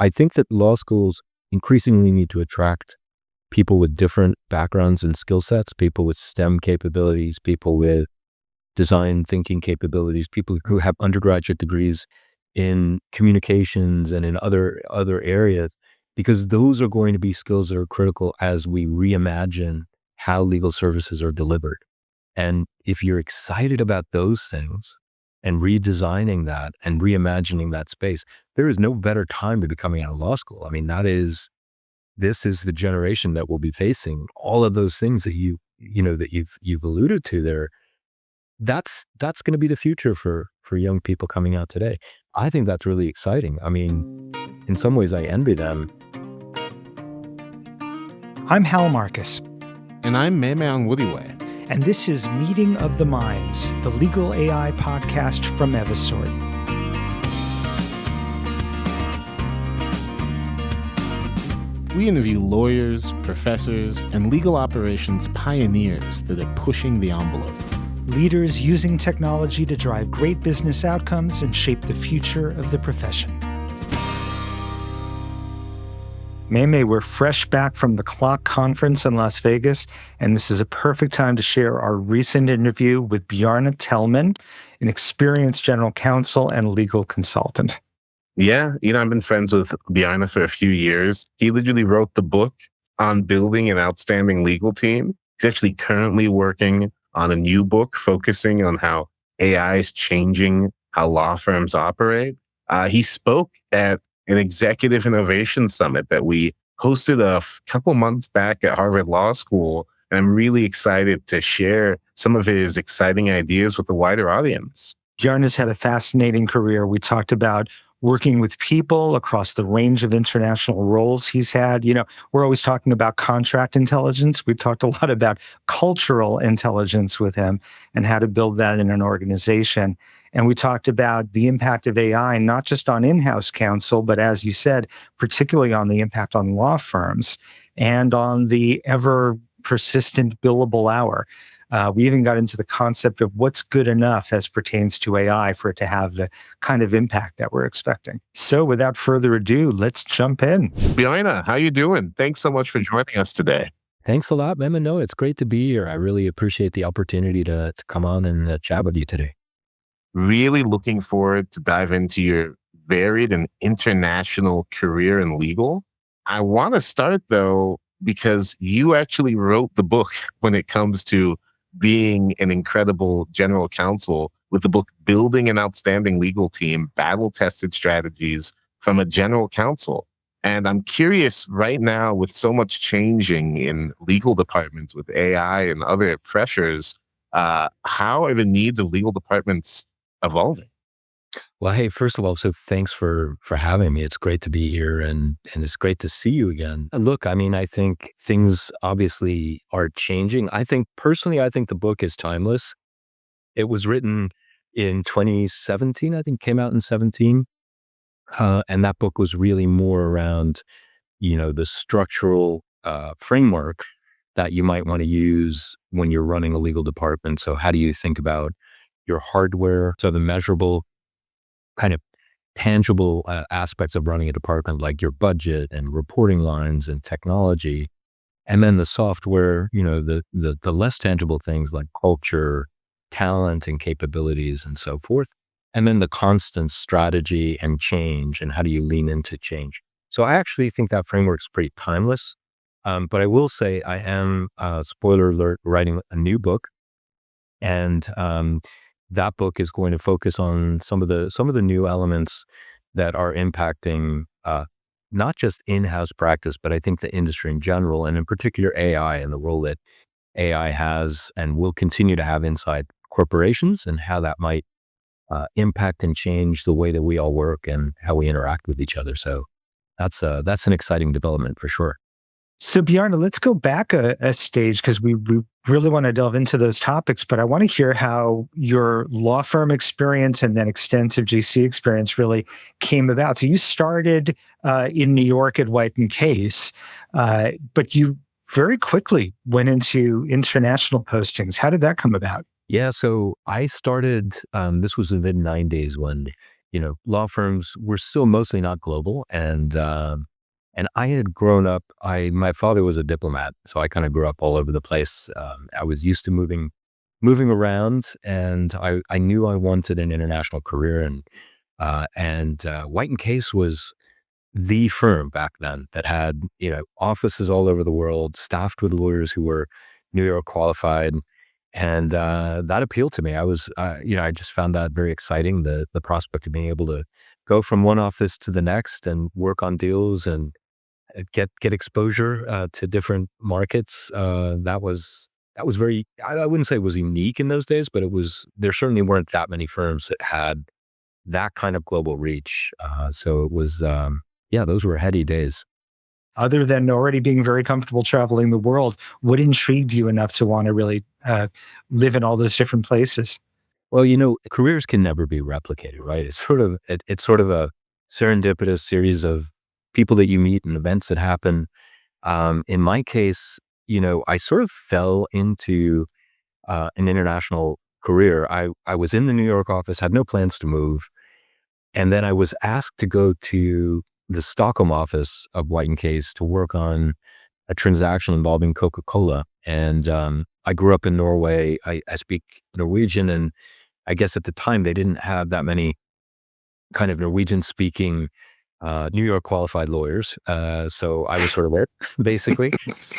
I think that law schools increasingly need to attract people with different backgrounds and skill sets, people with STEM capabilities, people with design thinking capabilities, people who have undergraduate degrees in communications and in other areas, because those are going to be skills that are critical as we reimagine how legal services are delivered. And if you're excited about those things and redesigning that and reimagining that space, there is no better time to be coming out of law school. I mean, this is the generation that will be facing all of those things that you've alluded to there. That's going to be the future for young people coming out today. I think that's really exciting. I mean, in some ways I envy them. I'm Hal Marcus. And I'm Memme Onwudiwe. And this is Meeting of the Minds, the legal AI podcast from Evisort. We interview lawyers, professors, and legal operations pioneers that are pushing the envelope. Leaders using technology to drive great business outcomes and shape the future of the profession. Memme, we're fresh back from the Clock Conference in Las Vegas, and this is a perfect time to share our recent interview with Bjarne Tellmann, an experienced general counsel and legal consultant. Yeah, I've been friends with Bjarne for a few years. He literally wrote the book on building an outstanding legal team. He's actually currently working on a new book focusing on how AI is changing how law firms operate. He spoke at an executive innovation summit that we hosted a couple months back at Harvard Law School. And I'm really excited to share some of his exciting ideas with the wider audience. Bjarne's had a fascinating career. We talked about working with people across the range of international roles he's had. We're always talking about contract intelligence. We talked a lot about cultural intelligence with him and how to build that in an organization. And we talked about the impact of AI, not just on in-house counsel, but as you said, particularly on the impact on law firms and on the ever persistent billable hour. We even got into the concept of what's good enough as pertains to AI for it to have the kind of impact that we're expecting. So without further ado, let's jump in. Bjarne, how you doing? Thanks so much for joining us today. Thanks a lot, Memme. No, it's great to be here. I really appreciate the opportunity to come on and chat with you today. Really looking forward to dive into your varied and international career in legal. I want to start though, because you actually wrote the book when it comes to being an incredible general counsel with the book Building an Outstanding Legal Team, Battle-Tested Strategies from a General Counsel. And I'm curious right now, with so much changing in legal departments with AI and other pressures, how are the needs of legal departments evolving? Well, hey, first of all, so thanks for having me. It's great to be here and it's great to see you again. Look, I mean, I think things obviously are changing. I think the book is timeless. It was written in 2017, I think came out in 17. And that book was really more around, the structural framework that you might want to use when you're running a legal department. So how do you think about your hardware? So the measurable kind of tangible aspects of running a department, like your budget and reporting lines and technology, and then the software, the less tangible things like culture, talent and capabilities and so forth. And then the constant strategy and change, and how do you lean into change? So I actually think that framework's pretty timeless. But I will say I am, spoiler alert, writing a new book. And that book is going to focus on some of the new elements that are impacting not just in-house practice, but I think the industry in general, and in particular AI and the role that AI has and will continue to have inside corporations, and how that might impact and change the way that we all work and how we interact with each other. So that's an exciting development for sure. So Bjarne, let's go back a stage, because we really want to delve into those topics, but I want to hear how your law firm experience and then extensive GC experience really came about. So you started in New York at White & Case, but you very quickly went into international postings. How did that come about? Yeah, so I started, this was the mid-90s when law firms were still mostly not global. And I had grown up, my father was a diplomat, so I kind of grew up all over the place. I was used to moving around, and I knew I wanted an international career. And White and Case was the firm back then that had, offices all over the world, staffed with lawyers who were New York qualified. And that appealed to me. I just found that very exciting, the prospect of being able to go from one office to the next and work on deals and get exposure to different markets. That was very, I wouldn't say it was unique in those days, but there certainly weren't that many firms that had that kind of global reach. So it was, yeah, those were heady days. Other than already being very comfortable traveling the world, what intrigued you enough to want to really live in all those different places? Well, careers can never be replicated, right? It's sort of a serendipitous series of people that you meet and events that happen. In my case, I sort of fell into an international career. I was in the New York office, had no plans to move. And then I was asked to go to the Stockholm office of White and Case to work on a transaction involving Coca-Cola. And I grew up in Norway. I speak Norwegian, and I guess at the time they didn't have that many kind of Norwegian speaking New York qualified lawyers. So I was sort of there, basically.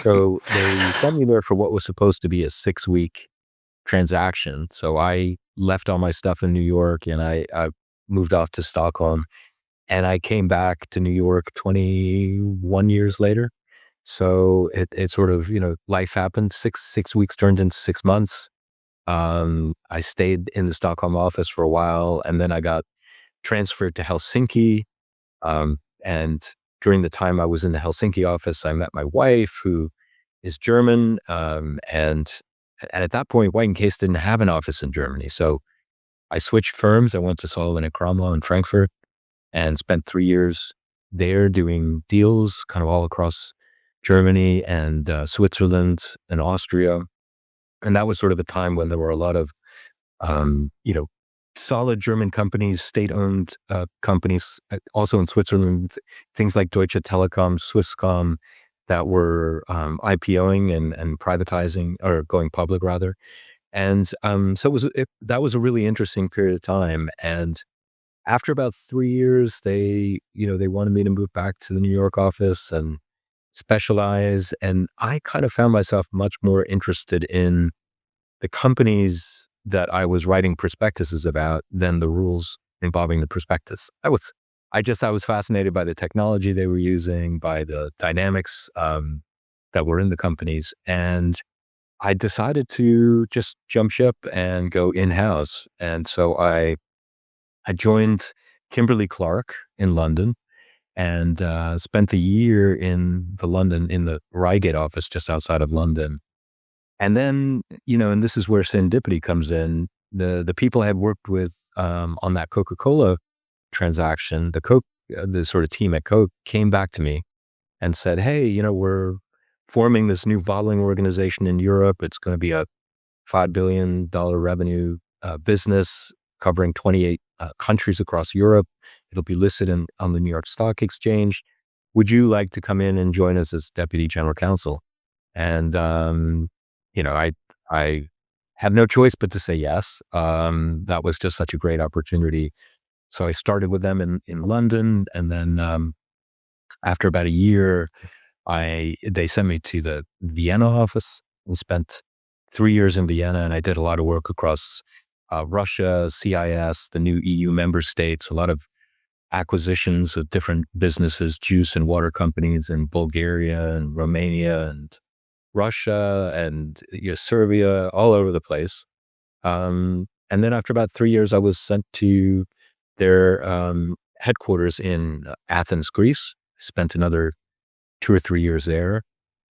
So they sent me there for what was supposed to be a 6-week transaction. So I left all my stuff in New York, and I moved off to Stockholm, and I came back to New York 21 years later. So it sort of, life happened. Six weeks turned into 6 months. I stayed in the Stockholm office for a while, and then I got transferred to Helsinki. And during the time I was in the Helsinki office, I met my wife, who is German. And at that point, White and Case didn't have an office in Germany. So I switched firms. I went to Sullivan and Cromwell in Frankfurt and spent 3 years there doing deals kind of all across Germany and Switzerland and Austria. And that was sort of a time when there were a lot of, you know, solid German companies, state-owned companies, also in Switzerland, things like Deutsche Telekom, Swisscom, that were IPOing and privatizing, or going public rather. And so that was a really interesting period of time. And after about 3 years, they wanted me to move back to the New York office and specialize. And I kind of found myself much more interested in the companies that I was writing prospectuses about than the rules involving the prospectus. I was fascinated by the technology they were using, by the dynamics that were in the companies. And I decided to just jump ship and go in-house. And so I joined Kimberly Clark in London and spent the year in the Reigate office just outside of London. And then, and this is where serendipity comes in. The people I had worked with on that Coca-Cola transaction, the sort of team at Coke came back to me and said, "Hey, we're forming this new bottling organization in Europe. It's going to be a $5 billion revenue business covering 28 countries across Europe. It'll be listed on the New York Stock Exchange. Would you like to come in and join us as Deputy General Counsel?" And, I had no choice but to say yes. That was just such a great opportunity. So I started with them in London. And then after about a year, they sent me to the Vienna office. We spent 3 years in Vienna, and I did a lot of work across Russia, CIS, the new EU member states, a lot of acquisitions of different businesses, juice and water companies in Bulgaria and Romania and Russia and Serbia, all over the place. And then after about 3 years, I was sent to their headquarters in Athens, Greece. Spent another 2 or 3 years there.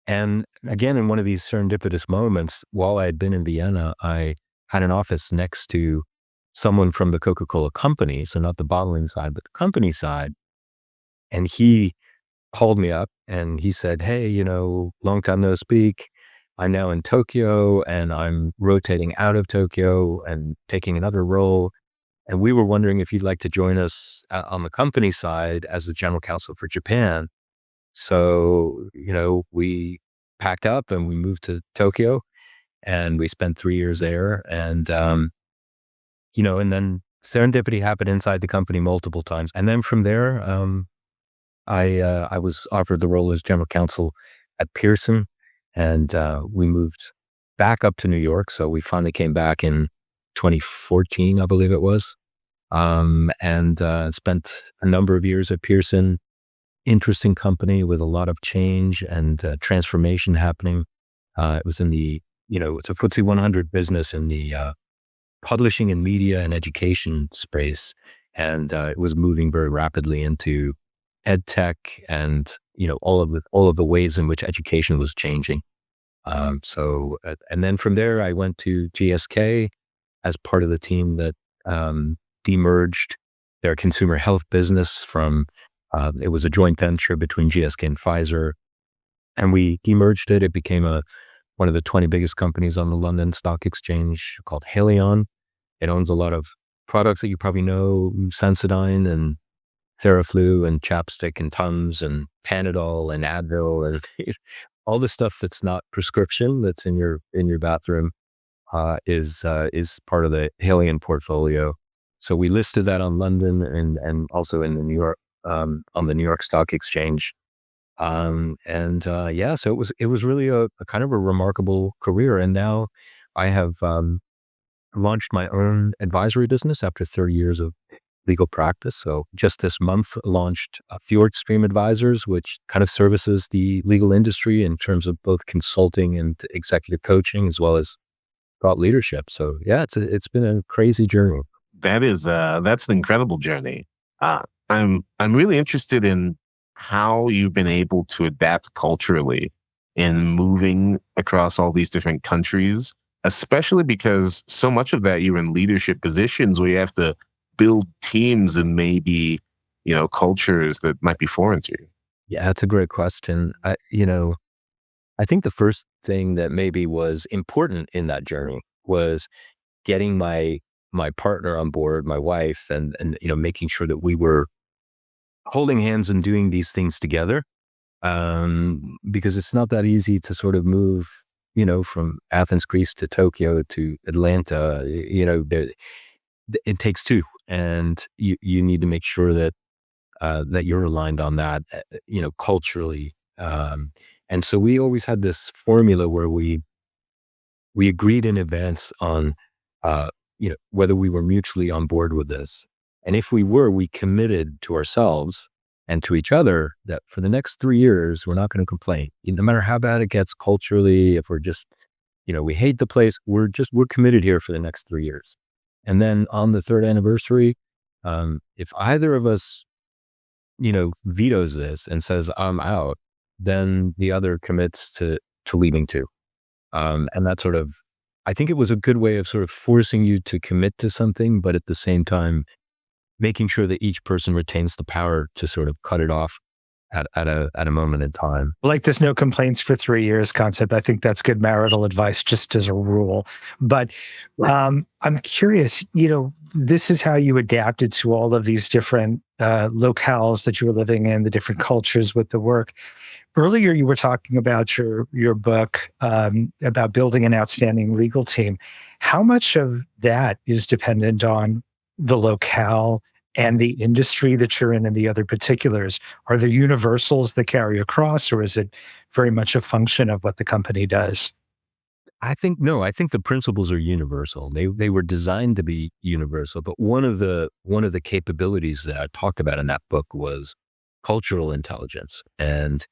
And again, in one of these serendipitous moments, while I had been in Vienna, I had an office next to someone from the Coca-Cola company, so not the bottling side, but the company side. And he called me up and he said, "Hey, long time no speak. I'm now in Tokyo and I'm rotating out of Tokyo and taking another role. And we were wondering if you'd like to join us on the company side as the general counsel for Japan. So, we packed up and we moved to Tokyo and we spent 3 years there. And then serendipity happened inside the company multiple times. And then from there, I was offered the role as general counsel at Pearson, and we moved back up to New York. So we finally came back in 2014, I believe it was, and spent a number of years at Pearson. Interesting company with a lot of change and transformation happening. It was it's a FTSE 100 business in the publishing and media and education space. And it was moving very rapidly into ed tech and, all of the ways in which education was changing. And then from there, I went to GSK as part of the team that demerged their consumer health business from, it was a joint venture between GSK and Pfizer. And we demerged it. It became one of the 20 biggest companies on the London Stock Exchange called Haleon. It owns a lot of products that you probably know, Sensodyne and Theraflu and Chapstick and Tums and Panadol and Advil and all the stuff that's not prescription that's in your bathroom is part of the Haleon portfolio. So we listed that on London and also in the New York on the New York Stock Exchange. So it was really a kind of a remarkable career. And now I have launched my own advisory business after 30 years of legal practice. So just this month launched FjordStream Advisors, which kind of services the legal industry in terms of both consulting and executive coaching, as well as thought leadership. So yeah, it's been a crazy journey. That's an incredible journey. I'm really interested in how you've been able to adapt culturally in moving across all these different countries, especially because so much of that you're in leadership positions where you have to build teams and maybe, cultures that might be foreign to you. Yeah, that's a great question. I think the first thing that maybe was important in that journey was getting my partner on board, my wife, and making sure that we were holding hands and doing these things together. Because it's not that easy to sort of move, from Athens, Greece to Tokyo to Atlanta. It takes two, and you need to make sure that you're aligned on that, culturally. And so we always had this formula where we agreed in advance on, whether we were mutually on board with this. And if we were, we committed to ourselves and to each other that for the next 3 years, we're not going to complain. No matter how bad it gets culturally, if we're just, we hate the place, we're committed here for the next 3 years. And then on the third anniversary, if either of us, vetoes this and says, I'm out, then the other commits to leaving too. And that sort of, I think it was a good way of sort of forcing you to commit to something, but at the same time, making sure that each person retains the power to sort of cut it off at a moment in time. Like this no complaints for 3 years concept. I think that's good marital advice just as a rule. But I'm curious, this is how you adapted to all of these different locales that you were living in, the different cultures with the work. Earlier, you were talking about your book about building an outstanding legal team. How much of that is dependent on the locale and the industry that you're in and the other particulars? Are there universals that carry across, or is it very much a function of what the company does? I think the principles are universal. They were designed to be universal, but one of the capabilities that I talked about in that book was cultural intelligence. And,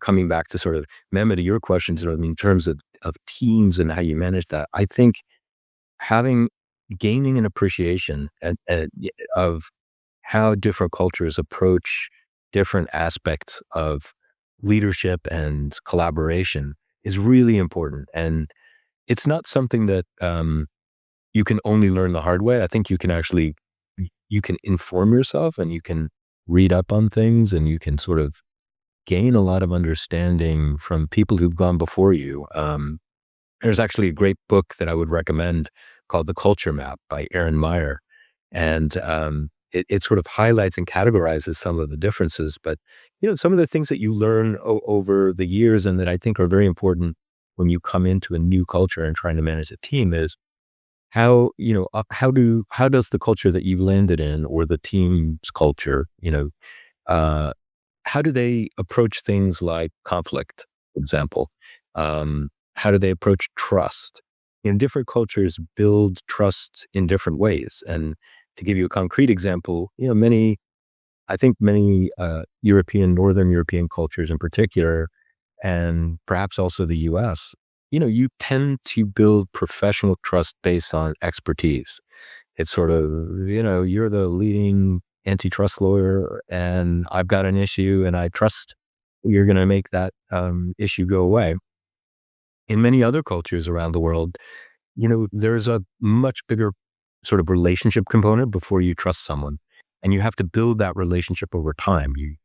coming back to sort of, Memme, to your questions, in terms of teams and how you manage that, I think gaining an appreciation of how different cultures approach different aspects of leadership and collaboration is really important. And it's not something that you can only learn the hard way. I think you can inform yourself and you can read up on things and you can sort of gain a lot of understanding from people who've gone before you. There's actually a great book that I would recommend called The Culture Map by Aaron Meyer. And it sort of highlights and categorizes some of the differences. But, some of the things that you learn over the years and that I think are very important when you come into a new culture and trying to manage a team is how does the culture that you've landed in or the team's culture, uh, how do they approach things like conflict, for example? How do they approach trust? Different cultures build trust in different ways. And to give you a concrete example, I think many Northern European cultures in particular, and perhaps also the US, you tend to build professional trust based on expertise. It's sort of, you're the leading antitrust lawyer and I've got an issue and I trust you're going to make that issue go away. In many other cultures around the world, there's a much bigger sort of relationship component before you trust someone. And you have to build that relationship over time. You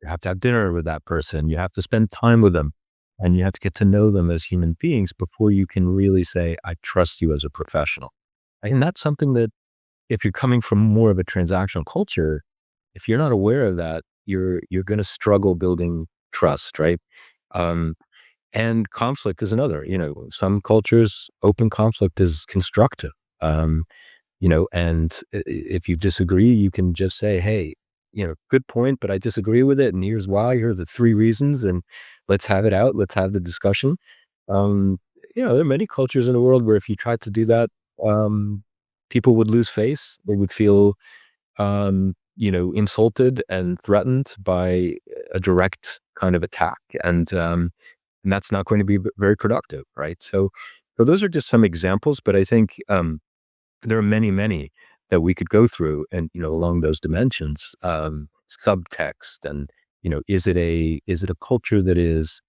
have to have dinner with that person. You have to spend time with them. And you have to get to know them as human beings before you can really say, I trust you as a professional. And that's something that if you're coming from more of a transactional culture, if you're not aware of that, you're going to struggle building trust, right? Um, and conflict is another. Some cultures, open conflict is constructive. Um, and if you disagree, you can just say, hey, good point, but I disagree with it. And here's why. Here are the 3 reasons. And let's have it out. Let's have the discussion. Um, there are many cultures in the world where if you tried to do that, people would lose face. They would feel, insulted and threatened by a direct kind of attack. And that's not going to be very productive, right? So those are just some examples, but I think there are many, many that we could go through and, along those dimensions, subtext and, is it a culture that is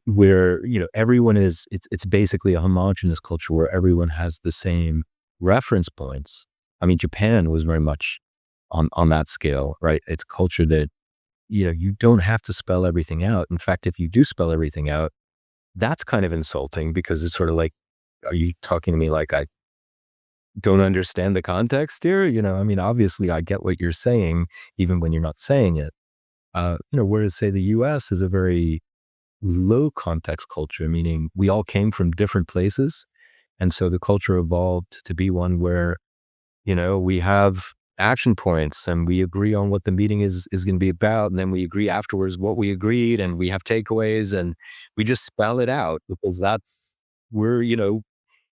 where, everyone it's basically a homogenous culture where everyone has the same reference points. I mean, Japan was very much on that scale, right? It's culture that, you don't have to spell everything out. In fact, if you do spell everything out, that's kind of insulting because it's sort of like, are you talking to me like I don't understand the context here? I mean, obviously I get what you're saying, even when you're not saying it. Whereas say the US is a very low context culture, meaning we all came from different places. And so the culture evolved to be one where, we have action points and we agree on what the meeting is going to be about. And then we agree afterwards what we agreed and we have takeaways and we just spell it out because that's where, you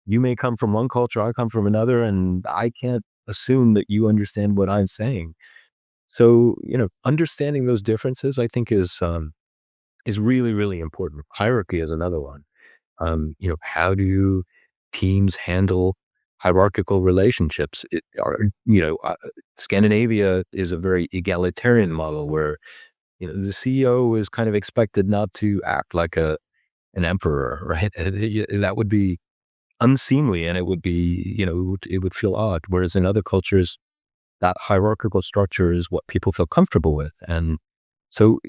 may come from one culture, I come from another, and I can't assume that you understand what I'm saying. So, understanding those differences, I think is really, really important. Hierarchy is another one. How do teams handle hierarchical relationships? Scandinavia is a very egalitarian model where, the CEO is kind of expected not to act like an emperor, right? That would be unseemly and it would be, it would feel odd. Whereas in other cultures, that hierarchical structure is what people feel comfortable with. And so,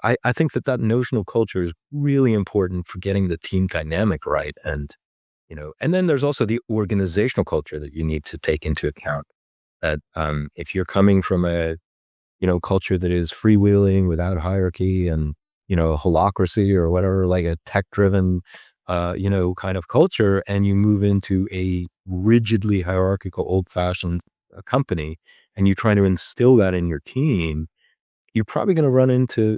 I think that notional culture is really important for getting the team dynamic right. And then there's also the organizational culture that you need to take into account that, if you're coming from a, culture that is freewheeling without hierarchy and, a holacracy or whatever, like a tech driven, kind of culture, and you move into a rigidly hierarchical, old fashioned company and you try to instill that in your team, you're probably going to run into,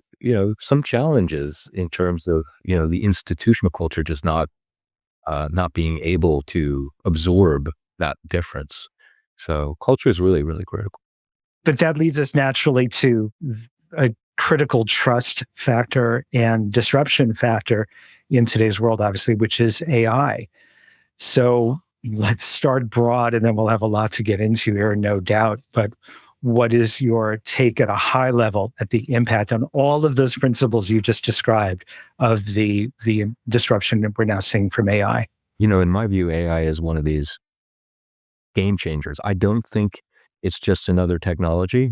some challenges in terms of, the institutional culture just not being able to absorb that difference. So culture is really, really critical. But that leads us naturally to a critical trust factor and disruption factor in today's world, obviously, which is AI. So let's start broad and then we'll have a lot to get into here, no doubt. But what is your take at a high level at the impact on all of those principles you just described of the disruption that we're now seeing from AI? In my view, AI is one of these game changers. I don't think it's just another technology.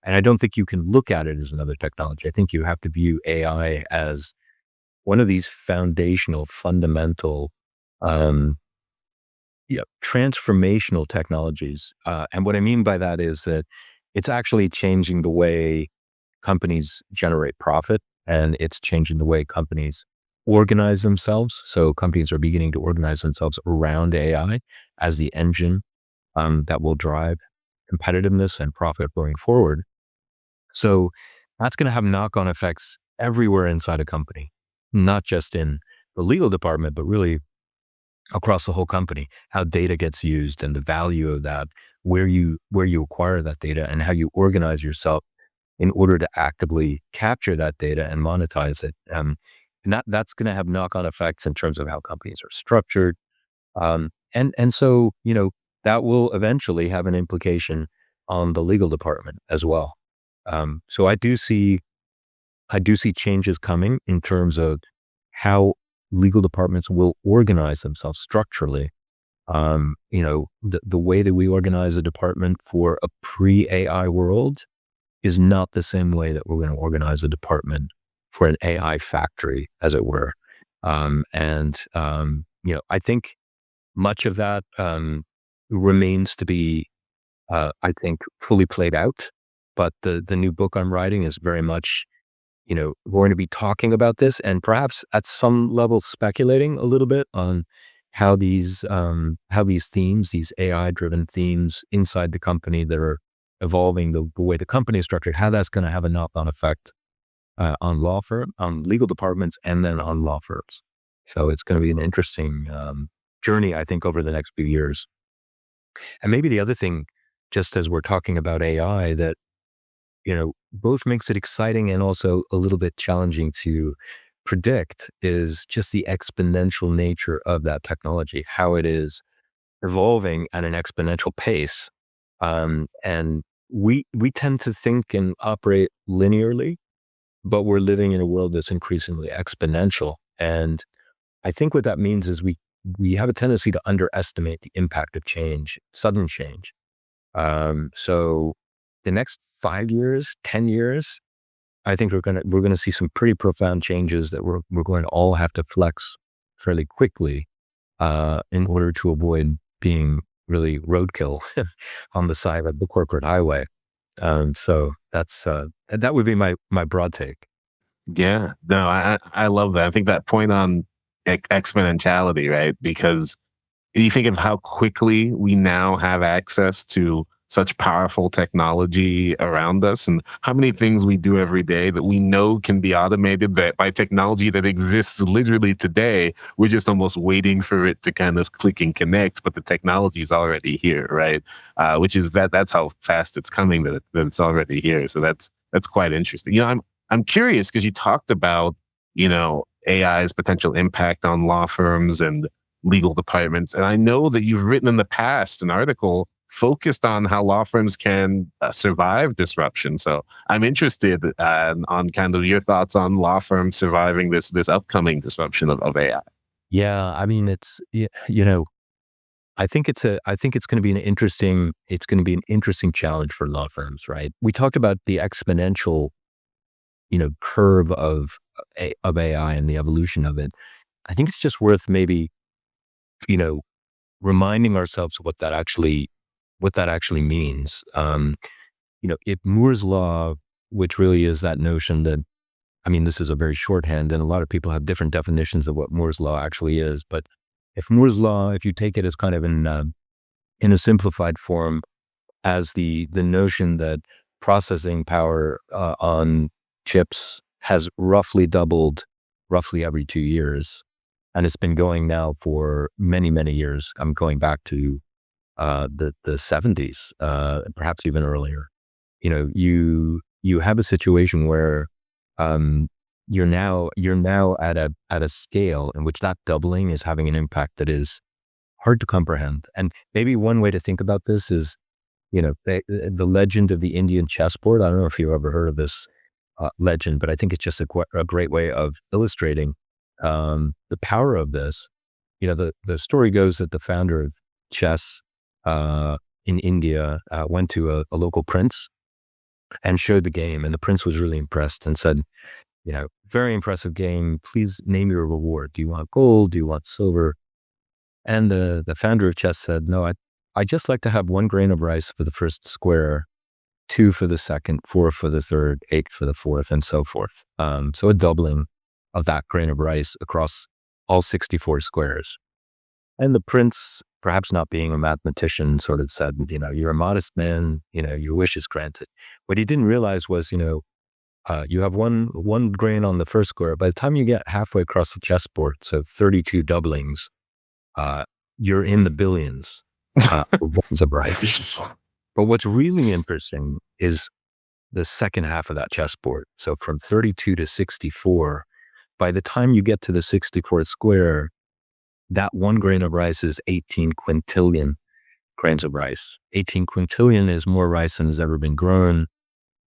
And I don't think you can look at it as another technology. I think you have to view AI as one of these foundational, fundamental, um, transformational technologies. And what I mean by that is that it's actually changing the way companies generate profit, and it's changing the way companies organize themselves. So companies are beginning to organize themselves around AI as the engine that will drive competitiveness and profit going forward. So that's going to have knock-on effects everywhere inside a company, not just in the legal department, but really across the whole company, how data gets used and the value of that, where you acquire that data and how you organize yourself in order to actively capture that data and monetize it. And that's going to have knock-on effects in terms of how companies are structured. And so, that will eventually have an implication on the legal department as well. So I do see changes coming in terms of how legal departments will organize themselves structurally. The way that we organize a department for a pre-AI world is not the same way that we're going to organize a department for an AI factory, as it were. I think much of that remains to be, I think, fully played out. But the new book I'm writing is very much, going to be talking about this and perhaps at some level speculating a little bit on how these themes, these AI-driven themes inside the company that are evolving the way the company is structured, how that's going to have a knock-on effect on legal departments, and then on law firms. So it's going to be an interesting journey, I think, over the next few years. And maybe the other thing, just as we're talking about AI, that both makes it exciting and also a little bit challenging to predict is just the exponential nature of that technology, how it is evolving at an exponential pace. And we tend to think and operate linearly, but we're living in a world that's increasingly exponential. And I think what that means is we have a tendency to underestimate the impact of change, sudden change. So the next 5 years, 10 years, I think we're gonna see some pretty profound changes that we're going to all have to flex fairly quickly in order to avoid being really roadkill on the side of the corporate highway. So that would be my broad take. Yeah, no, I love that. I think that point on exponentiality, right? Because you think of how quickly we now have access to such powerful technology around us, and how many things we do every day that we know can be automated that by technology that exists literally today. We're just almost waiting for it to kind of click and connect, but the technology is already here, right? Which is that's how fast it's coming, that it's already here. So that's quite interesting. I'm curious because you talked about, AI's potential impact on law firms and legal departments. And I know that you've written in the past an article focused on how law firms can survive disruption. So I'm interested on kind of your thoughts on law firms surviving this upcoming disruption of AI. Yeah, I mean, I think it's going to be an interesting challenge for law firms, right? We talked about the exponential, curve of AI and the evolution of it. I think it's just worth maybe, you know, reminding ourselves what that actually means. If Moore's law, which really is that notion that, I mean, this is a very shorthand, and a lot of people have different definitions of what Moore's law actually is. But if Moore's law, if you take it as kind of in a simplified form, as the notion that processing power on chips has roughly doubled roughly every 2 years. And it's been going now for many, many years. I'm going back to the 70s, perhaps even earlier. You have a situation where you're now at a scale in which that doubling is having an impact that is hard to comprehend. And maybe one way to think about this is, the legend of the Indian chessboard. I don't know if you've ever heard of this legend, but I think it's just a great way of illustrating the power of this. The story goes that the founder of chess in India went to a local prince and showed the game, and the prince was really impressed and said, very impressive game. Please name your reward. Do you want gold? Do you want silver? And the founder of chess said, no, I just like to have 1 grain of rice for the first square, 2 for the second, 4 for the third, 8 for the fourth, and so forth. So a doubling of that grain of rice across all 64 squares. And the prince, perhaps not being a mathematician, sort of said, you're a modest man, your wish is granted. What he didn't realize was, you have one grain on the first square. By the time you get halfway across the chessboard, so 32 doublings, you're in the billions of rice. But what's really interesting is the second half of that chessboard. So from 32 to 64, by the time you get to the 64th square, that 1 grain of rice is 18 quintillion grains of rice. 18 quintillion is more rice than has ever been grown.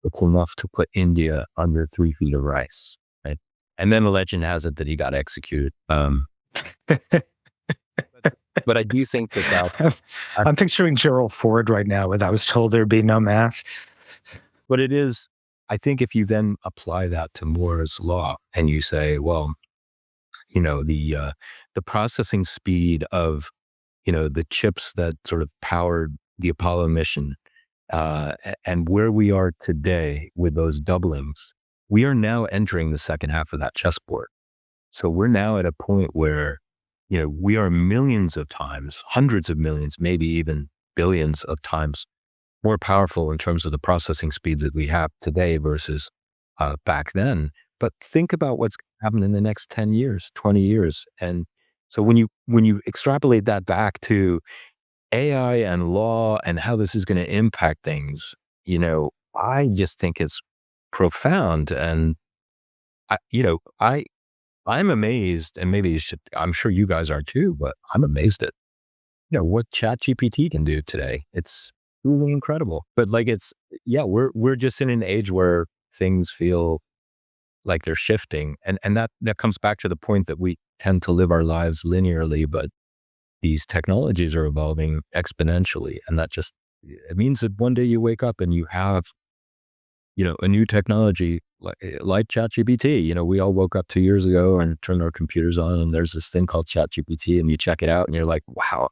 It's enough to put India under 3 feet of rice, right? And then the legend has it that he got executed. But I do think that I'm picturing Gerald Ford right now with, I was told there'd be no math. But it is, I think if you then apply that to Moore's law and you say, well, the processing speed of, the chips that sort of powered the Apollo mission, and where we are today with those doublings, we are now entering the second half of that chessboard. So we're now at a point where, we are millions of times, hundreds of millions, maybe even billions of times more powerful in terms of the processing speed that we have today versus back then. But think about what's happened in the next 10 years, 20 years. And so when you extrapolate that back to AI and law and how this is going to impact things, I just think it's profound. And I'm amazed, and maybe I'm sure you guys are too, but I'm amazed at, what ChatGPT can do today. It's really incredible. But we're just in an age where things feel like they're shifting. And that comes back to the point that we tend to live our lives linearly, but these technologies are evolving exponentially. And it means that one day you wake up and you have, a new technology like ChatGPT. We all woke up 2 years ago and turned our computers on, and there's this thing called ChatGPT, and you check it out and you're like, wow,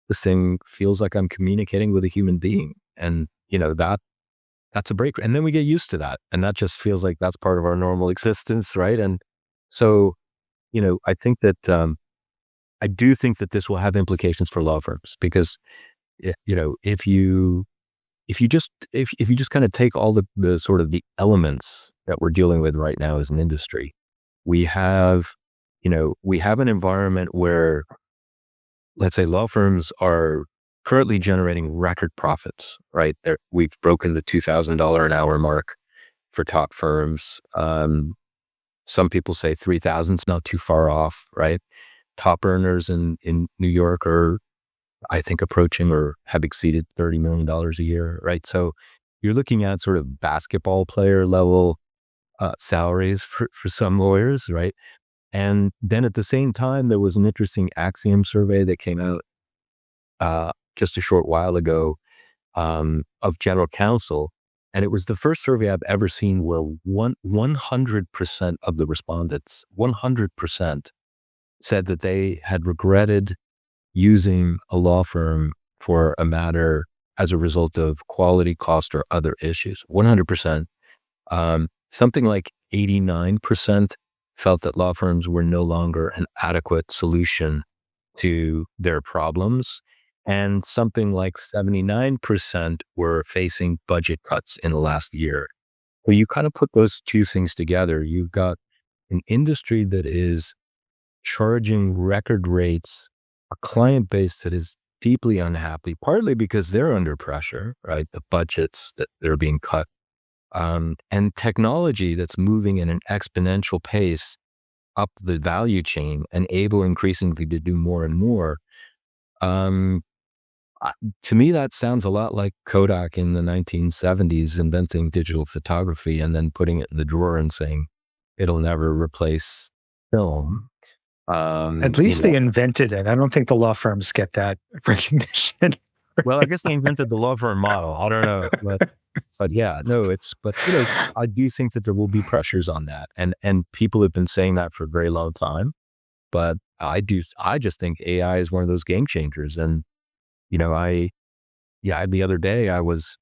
this thing feels like I'm communicating with a human being. And, that's a break. And then we get used to that. And that just feels like that's part of our normal existence. Right. And so, I think that, I do think that this will have implications for law firms because, if you just kind of take all the sort of the elements that we're dealing with right now as an industry, we have an environment where, let's say, law firms are currently generating record profits, right? We've broken the $2,000 an hour mark for top firms. Some people say 3,000 is not too far off, right? Top earners in New York are, I think, approaching or have exceeded $30 million a year, right? So you're looking at sort of basketball player level salaries for some lawyers, right? And then at the same time, there was an interesting Axiom survey that came out just a short while ago of General Counsel. And it was the first survey I've ever seen where 100% of the respondents, 100% said that they had regretted using a law firm for a matter as a result of quality, cost, or other issues. 100%. Something like 89% felt that law firms were no longer an adequate solution to their problems. And something like 79% were facing budget cuts in the last year. So you kind of put those two things together. You've got an industry that is charging record rates, a client base that is deeply unhappy, partly because they're under pressure, right? The budgets that they're being cut, and technology that's moving at an exponential pace up the value chain and able increasingly to do more and more. To me, that sounds a lot like Kodak in the 1970s inventing digital photography and then putting it in the drawer and saying it'll never replace film. At least they invented it. I don't think the law firms get that recognition. Well, I guess they invented the law firm model. I don't know, but yeah, no, I do think that there will be pressures on that, and people have been saying that for a very long time. but I just think AI is one of those game changers. And, the other day I was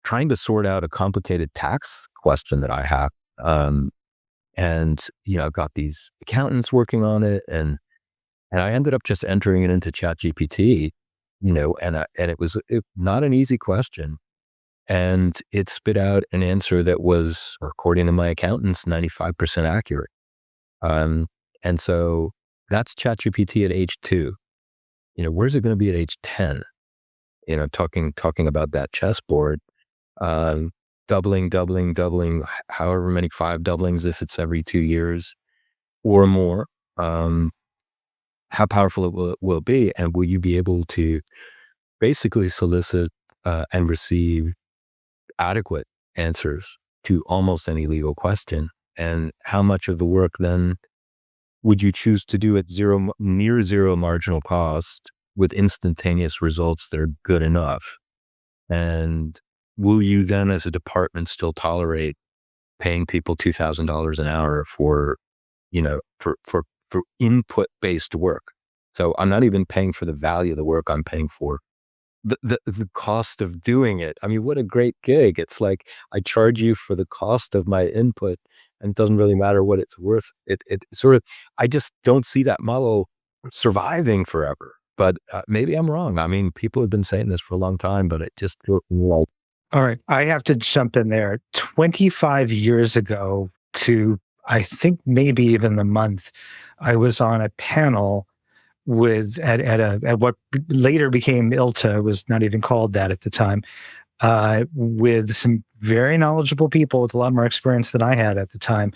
trying to sort out a complicated tax question that I have. And, I've got these accountants working on it, and I ended up just entering it into ChatGPT, and it was not an easy question. And it spit out an answer that was, according to my accountants, 95% accurate. And so that's ChatGPT at age 2. Where's it going to be at age 10? Talking about that chessboard, doubling, however many 5 doublings, if it's every 2 years or more. How powerful will it be? And will you be able to basically solicit and receive adequate answers to almost any legal question? And how much of the work then would you choose to do at near zero marginal cost with instantaneous results that are good enough? And will you then, as a department, still tolerate paying people $2,000 an hour for input-based work? So I'm not even paying for the value of the work. I'm paying for the cost of doing it. I mean, what a great gig. It's like I charge you for the cost of my input, and it doesn't really matter what it's worth. It sort of, I just don't see that model surviving forever. But maybe I'm wrong. I mean, people have been saying this for a long time, but it just feels like. All right. I have to jump in there. 25 years ago to, I think maybe even the month, I was on a panel at what later became ILTA. It was not even called that at the time, with some very knowledgeable people with a lot more experience than I had at the time,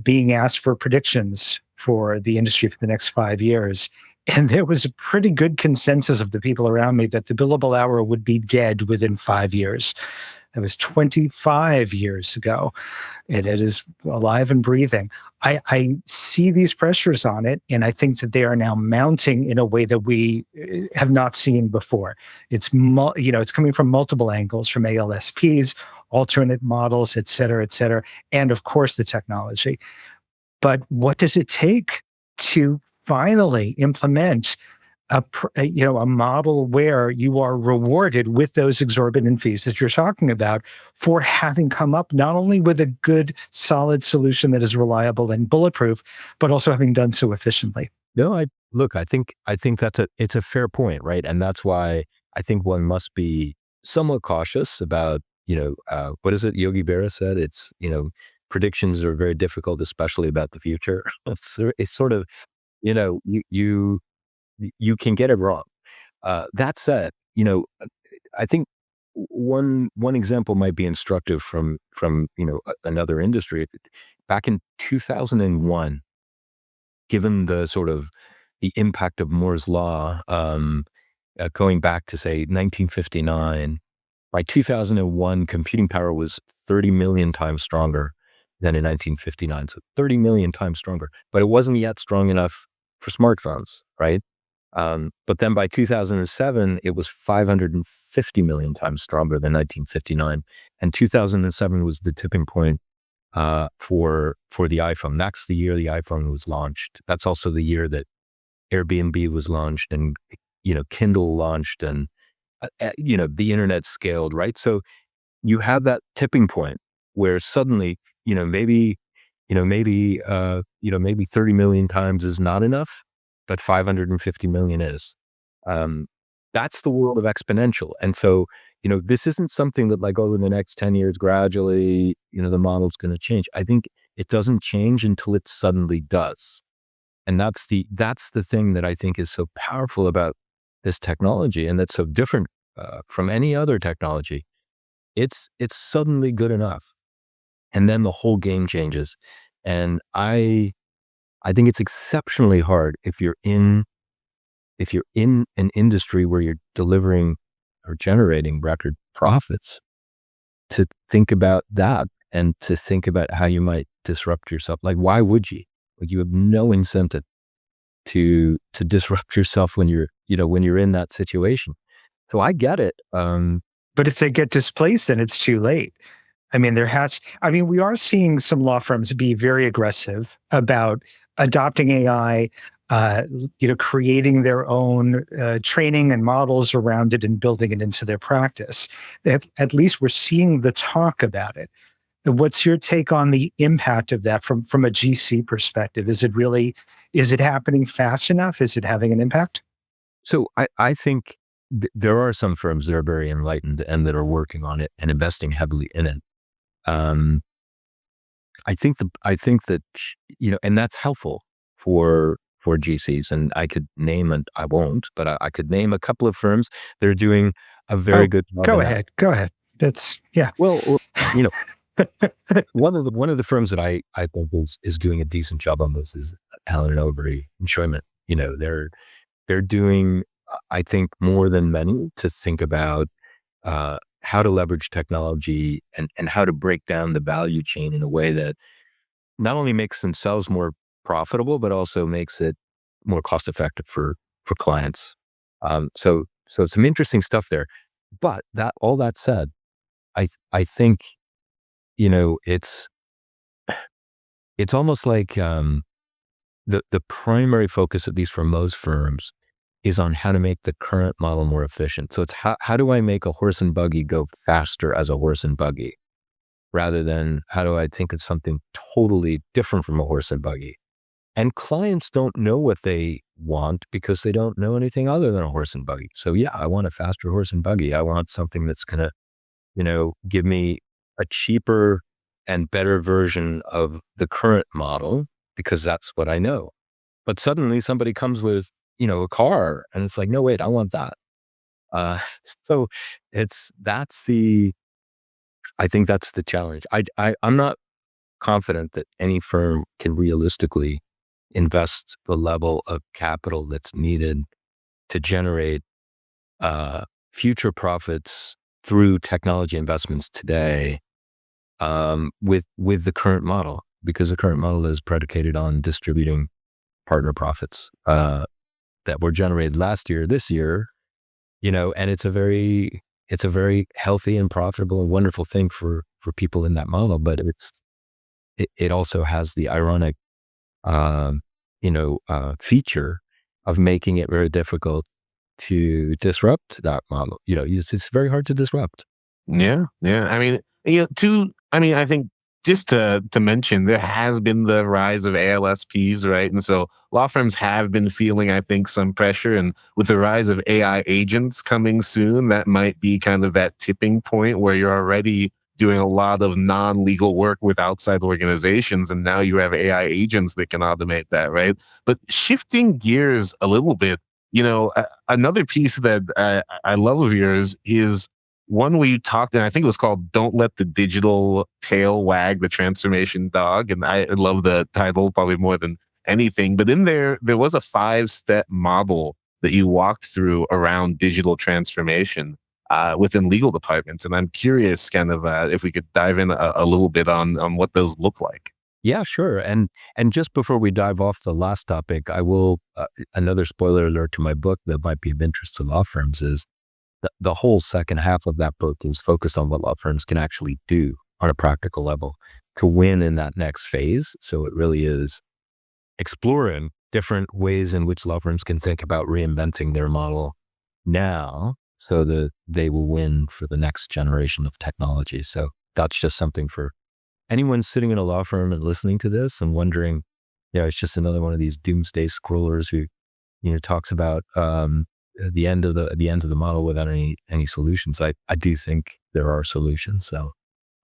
being asked for predictions for the industry for the next 5 years. And there was a pretty good consensus of the people around me that the billable hour would be dead within 5 years. That was 25 years ago, and it is alive and breathing. I see these pressures on it, and I think that they are now mounting in a way that we have not seen before. It's coming from multiple angles, from ALSPs, alternate models, et cetera, and of course the technology. But what does it take to finally implement a model where you are rewarded with those exorbitant fees that you're talking about for having come up not only with a good, solid solution that is reliable and bulletproof, but also having done so efficiently? No, I think it's a fair point, right? And that's why I think one must be somewhat cautious about, what is it Yogi Berra said? It's, predictions are very difficult, especially about the future. It's sort of, you can get it wrong. That said, I think one example might be instructive from another industry. Back in 2001, given the sort of the impact of Moore's law, going back to say 1959, by 2001, computing power was 30 million times stronger than in 1959. So 30 million times stronger, but it wasn't yet strong enough for smartphones, right? But then by 2007, it was 550 million times stronger than 1959. And 2007 was the tipping point for the iPhone. That's the year the iPhone was launched. That's also the year that Airbnb was launched, and Kindle launched, and the internet scaled, right? So you have that tipping point where suddenly, maybe 30 million times is not enough, but 550 million is. That's the world of exponential. And so, this isn't something that like over the next 10 years, gradually, the model's going to change. I think it doesn't change until it suddenly does. And that's the thing that I think is so powerful about this technology, and that's so different from any other technology. It's suddenly good enough, and then the whole game changes. And I think it's exceptionally hard if you're in an industry where you're delivering or generating record profits, to think about that and to think about how you might disrupt yourself. Like, why would you? Like, you have no incentive to disrupt yourself when you're in that situation. So I get it. But if they get displaced, then it's too late. I mean, we are seeing some law firms be very aggressive about adopting AI, creating their own training and models around it and building it into their practice. At least we're seeing the talk about it. What's your take on the impact of that from a GC perspective? Is it happening fast enough? Is it having an impact? So I think there are some firms that are very enlightened and that are working on it and investing heavily in it. Um, I think that, and that's helpful for GCs. And I could name, and I won't, but I could name a couple of firms that are doing a very Oh, good job. go ahead. Go ahead. That's yeah. Well, one of the firms that I think is doing a decent job on this is Allen and Overy Insurance. They're doing, I think, more than many to think about how to leverage technology and how to break down the value chain in a way that not only makes themselves more profitable, but also makes it more cost effective for clients. So some interesting stuff there. But all that said, I think it's almost like the primary focus, at least for most firms, is on how to make the current model more efficient. So it's how do I make a horse and buggy go faster as a horse and buggy, rather than how do I think of something totally different from a horse and buggy. And clients don't know what they want because they don't know anything other than a horse and buggy. So yeah, I want a faster horse and buggy. I want something that's going to, give me a cheaper and better version of the current model because that's what I know. But suddenly somebody comes with, a car and it's like, no, wait, I want that. Uh, so I think that's the challenge. I'm not confident that any firm can realistically invest the level of capital that's needed to generate future profits through technology investments today with the current model, because the current model is predicated on distributing partner profits that were generated last year, this year, and it's a very healthy and profitable and wonderful thing for people in that model. But it also has the ironic, feature of making it very difficult to disrupt that model. It's very hard to disrupt. Yeah, yeah. I think just to mention, there has been the rise of ALSPs, right? And so law firms have been feeling, I think, some pressure. And with the rise of AI agents coming soon, that might be kind of that tipping point where you're already doing a lot of non-legal work with outside organizations, and now you have AI agents that can automate that, right? But shifting gears a little bit, another piece that I love of yours is one where you talked, and I think it was called "Don't Let the Digital Tail Wag the Transformation Dog," and I love the title probably more than anything. But in there was a 5-step model that you walked through around digital transformation within legal departments, and I'm curious, kind of, if we could dive in a little bit on what those look like. Yeah, sure. And just before we dive off the last topic, I will another spoiler alert to my book that might be of interest to law firms is the whole second half of that book is focused on what law firms can actually do on a practical level to win in that next phase. So it really is exploring different ways in which law firms can think about reinventing their model now so that they will win for the next generation of technology. So that's just something for anyone sitting in a law firm and listening to this and wondering, it's just another one of these doomsday scrollers who, talks about the end of the model without any solutions. I do think there are solutions. So,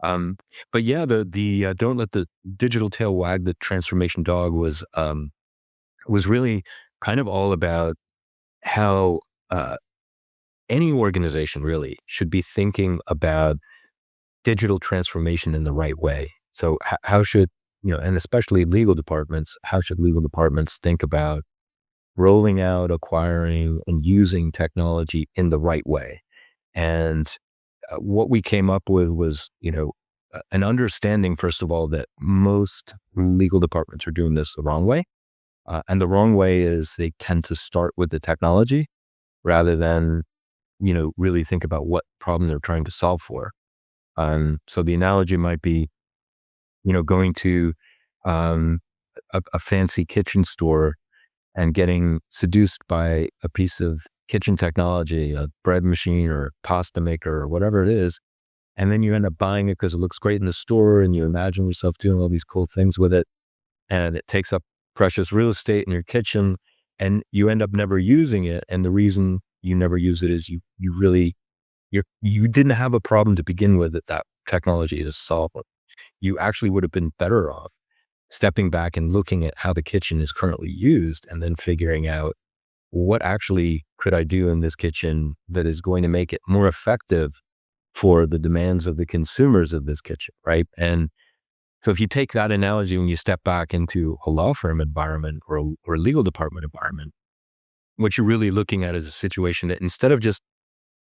but yeah, the don't let the digital tail wag the transformation dog was really kind of all about how any organization really should be thinking about digital transformation in the right way. So how should, and especially legal departments, how should legal departments think about rolling out, acquiring, and using technology in the right way? And what we came up with was, an understanding, first of all, that most legal departments are doing this the wrong way. And the wrong way is they tend to start with the technology rather than, really think about what problem they're trying to solve for. So the analogy might be, going to a fancy kitchen store and getting seduced by a piece of kitchen technology, a bread machine or a pasta maker or whatever it is. And then you end up buying it because it looks great in the store and you imagine yourself doing all these cool things with it. And it takes up precious real estate in your kitchen and you end up never using it. And the reason you never use it is you didn't have a problem to begin with that technology is solved. You actually would have been better off stepping back and looking at how the kitchen is currently used and then figuring out what actually could I do in this kitchen that is going to make it more effective for the demands of the consumers of this kitchen, right? And so if you take that analogy when you step back into a law firm environment or a legal department environment, what you're really looking at is a situation that instead of just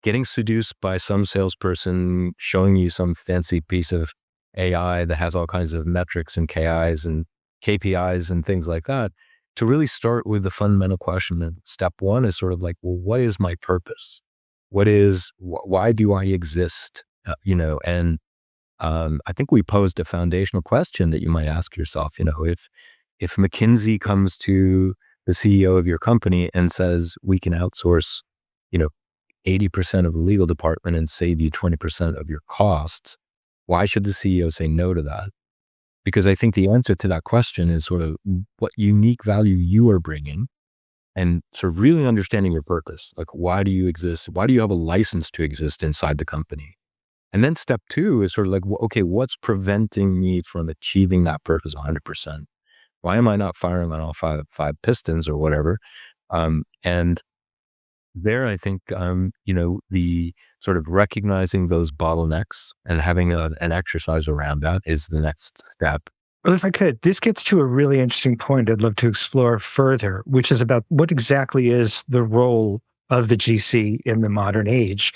getting seduced by some salesperson showing you some fancy piece of AI that has all kinds of metrics and KIs and KPIs and things like that, to really start with the fundamental question. And step one is sort of like, well, what is my purpose? Why do I exist? And I think we posed a foundational question that you might ask yourself, if McKinsey comes to the CEO of your company and says, we can outsource, 80% of the legal department and save you 20% of your costs, why should the CEO say no to that? Because I think the answer to that question is sort of what unique value you are bringing and sort of really understanding your purpose. Like, why do you exist? Why do you have a license to exist inside the company? And then step two is sort of like, well, okay, what's preventing me from achieving that purpose 100%? Why am I not firing on all five pistons or whatever? And there, I think, the sort of recognizing those bottlenecks and having an exercise around that is the next step. Well, if I could, this gets to a really interesting point I'd love to explore further, which is about what exactly is the role of the GC in the modern age.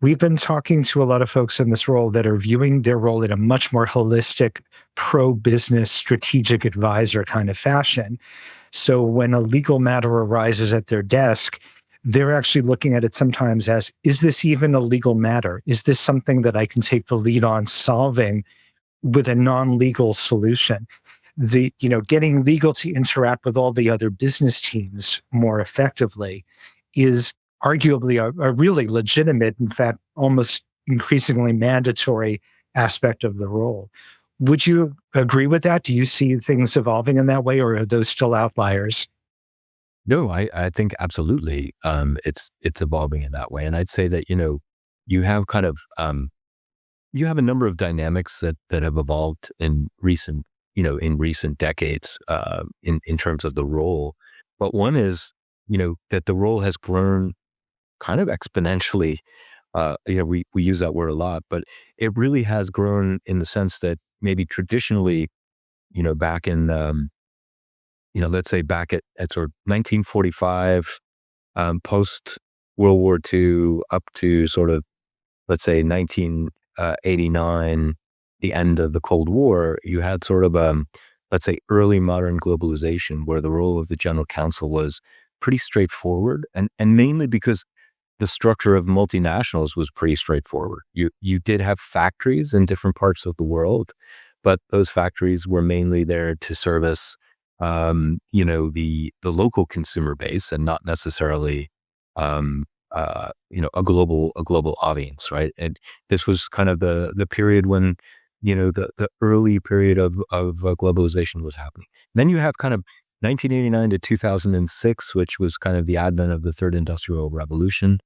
We've been talking to a lot of folks in this role that are viewing their role in a much more holistic, pro-business, strategic advisor kind of fashion. So when a legal matter arises at their desk, they're actually looking at it sometimes as, is this even a legal matter? Is this something that I can take the lead on solving with a non-legal solution? Getting legal to interact with all the other business teams more effectively is arguably a really legitimate, in fact, almost increasingly mandatory aspect of the role. Would you agree with that? Do you see things evolving in that way, or are those still outliers? No, I think absolutely. It's evolving in that way. And I'd say that, you have kind of, you have a number of dynamics that have evolved in recent decades, in terms of the role. But one is, that the role has grown kind of exponentially. We use that word a lot, but it really has grown in the sense that maybe traditionally, back in, let's say back at sort of 1945, post World War II up to sort of, let's say 1989, the end of the Cold War, you had sort of, let's say early modern globalization where the role of the General Counsel was pretty straightforward and mainly because the structure of multinationals was pretty straightforward. You did have factories in different parts of the world, but those factories were mainly there to service the local consumer base and not necessarily, a global audience, right? And this was kind of the period when, the early period of globalization was happening. Then you have kind of 1989 to 2006, which was kind of the advent of the third industrial revolution.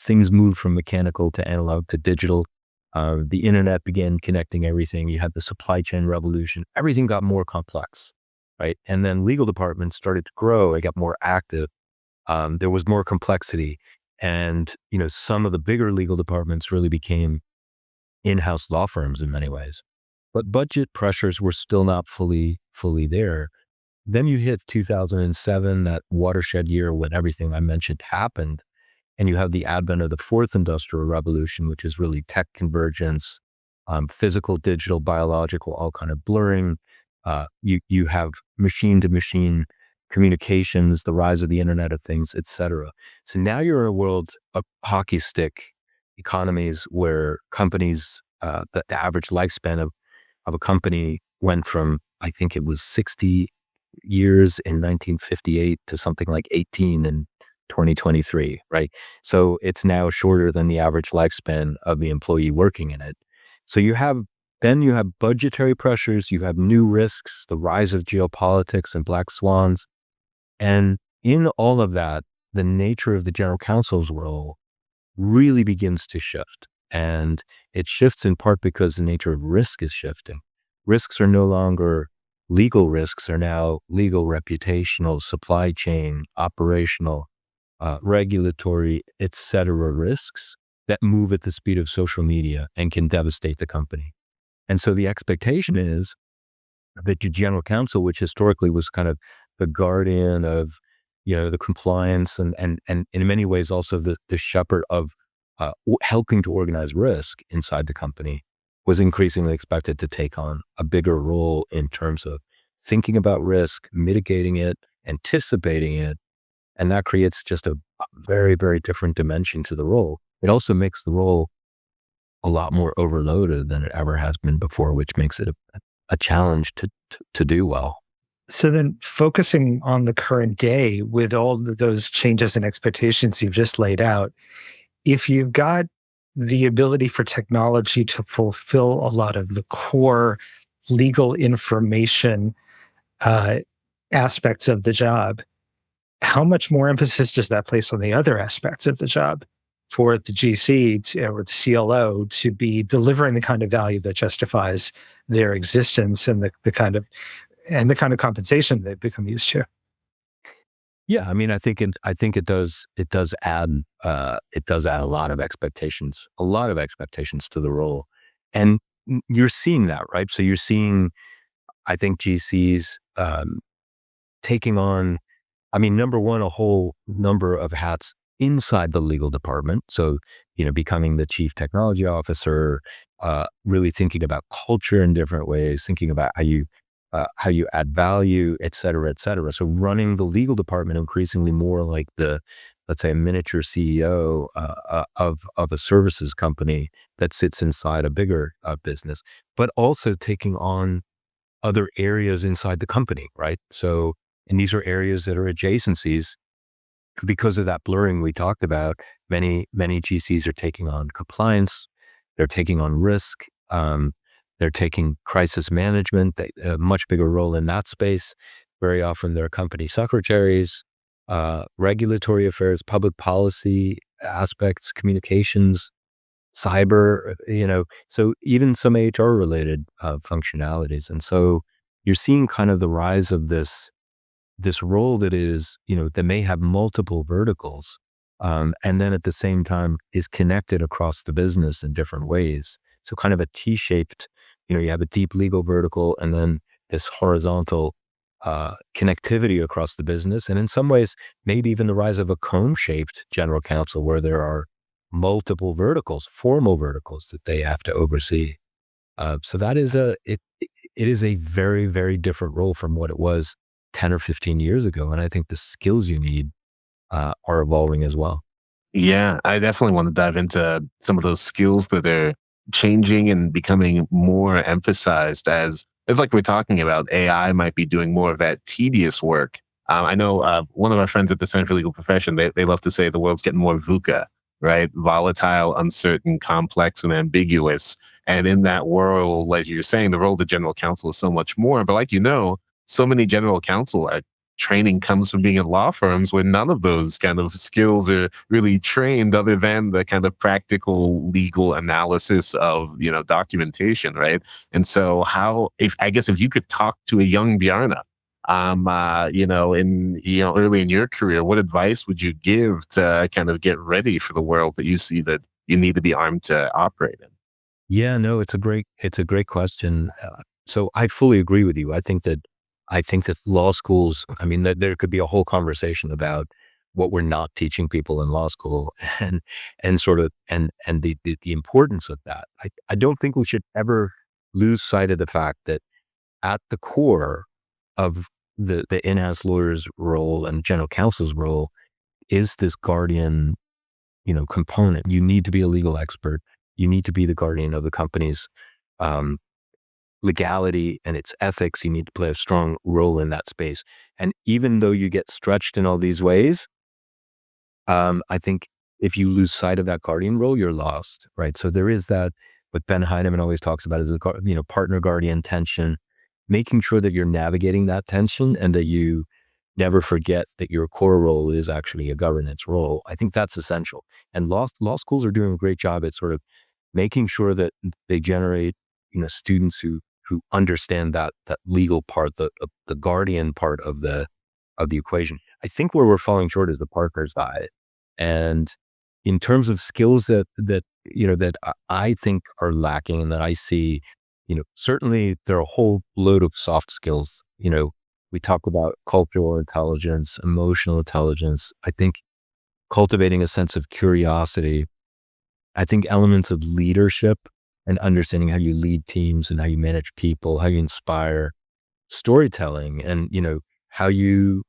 Things moved from mechanical to analog to digital. The internet began connecting everything. You had the supply chain revolution. Everything got more complex. Right. And then legal departments started to grow. It got more active. There was more complexity. And, some of the bigger legal departments really became in-house law firms in many ways. But budget pressures were still not fully there. Then you hit 2007, that watershed year when everything I mentioned happened. And you have the advent of the fourth industrial revolution, which is really tech convergence, physical, digital, biological, all kind of blurring. You have machine-to-machine communications, the rise of the Internet of Things, et cetera. So now you're in a world of hockey stick economies where companies, the average lifespan of a company went from I think it was 60 years in 1958 to something like 18 in 2023, right? So it's now shorter than the average lifespan of the employee working in it. So then you have budgetary pressures, you have new risks, the rise of geopolitics and black swans. And in all of that, the nature of the general counsel's role really begins to shift. And it shifts in part because the nature of risk is shifting. Risks are no longer legal risks, are now legal, reputational, supply chain, operational, regulatory, et cetera, risks that move at the speed of social media and can devastate the company. And so the expectation is that your general counsel, which historically was kind of the guardian of, the compliance and in many ways also the shepherd of helping to organize risk inside the company, was increasingly expected to take on a bigger role in terms of thinking about risk, mitigating it, anticipating it. And that creates just a very, very different dimension to the role. It also makes the role a lot more overloaded than it ever has been before, which makes it a challenge to do well. So then focusing on the current day with all of those changes and expectations you've just laid out, if you've got the ability for technology to fulfill a lot of the core legal information aspects of the job, how much more emphasis does that place on the other aspects of the job for the GC or the CLO to be delivering the kind of value that justifies their existence and the kind of compensation they've become used to? Yeah, I mean, I think it does add a lot of expectations, to the role, and you're seeing that, right? So you're seeing, I think, GCs taking on, I mean, number one, a whole number of hats inside the legal department. So, becoming the chief technology officer, really thinking about culture in different ways, thinking about how you add value, et cetera, et cetera. So running the legal department increasingly more like let's say, a miniature CEO of a services company that sits inside a bigger business, but also taking on other areas inside the company, right? So, and these are areas that are adjacencies because of that blurring we talked about. Many GCs are taking on compliance, they're taking on risk, they're taking crisis management, a much bigger role in that space. Very often they're company secretaries, regulatory affairs, public policy aspects, communications, cyber, so even some HR related functionalities. And so you're seeing kind of the rise of this role that is, that may have multiple verticals, and then at the same time is connected across the business in different ways. So kind of a T-shaped, you have a deep legal vertical and then this horizontal connectivity across the business. And in some ways, maybe even the rise of a cone-shaped general counsel where there are multiple verticals, formal verticals that they have to oversee. So that is it is a very, very different role from what it was 10 or 15 years ago. And I think the skills you need are evolving as well. Yeah, I definitely want to dive into some of those skills that are changing and becoming more emphasized as it's like we're talking about. AI might be doing more of that tedious work. I know one of our friends at the Center for Legal Profession, they love to say the world's getting more VUCA, right? Volatile, uncertain, complex, and ambiguous. And in that world, like you're saying, the role of the general counsel is so much more. But like, so many general counsel training comes from being in law firms where none of those kind of skills are really trained other than the kind of practical legal analysis of, documentation, right? And so if you could talk to a young Bjarne, early in your career, what advice would you give to kind of get ready for the world that you see that you need to be armed to operate in? Yeah, no, it's a great question. So I fully agree with you. I think that law schools, I mean, there could be a whole conversation about what we're not teaching people in law school and sort of, and the importance of that. I don't think we should ever lose sight of the fact that at the core of the in-house lawyer's role and general counsel's role is this guardian, component. You need to be a legal expert. You need to be the guardian of the company's legality and its ethics. You need to play a strong role in that space. And even though you get stretched in all these ways, I think if you lose sight of that guardian role, you're lost, right? So there is that. What Ben Heinemann always talks about is the partner guardian tension, making sure that you're navigating that tension and that you never forget that your core role is actually a governance role. I think that's essential. And law schools are doing a great job at sort of making sure that they generate students who understand that legal part, the guardian part of the equation. I think where we're falling short is the partner side. And in terms of skills that I think are lacking and that I see, certainly there are a whole load of soft skills. We talk about cultural intelligence, emotional intelligence. I think cultivating a sense of curiosity. I think elements of leadership and understanding how you lead teams and how you manage people, how you inspire, storytelling, and how you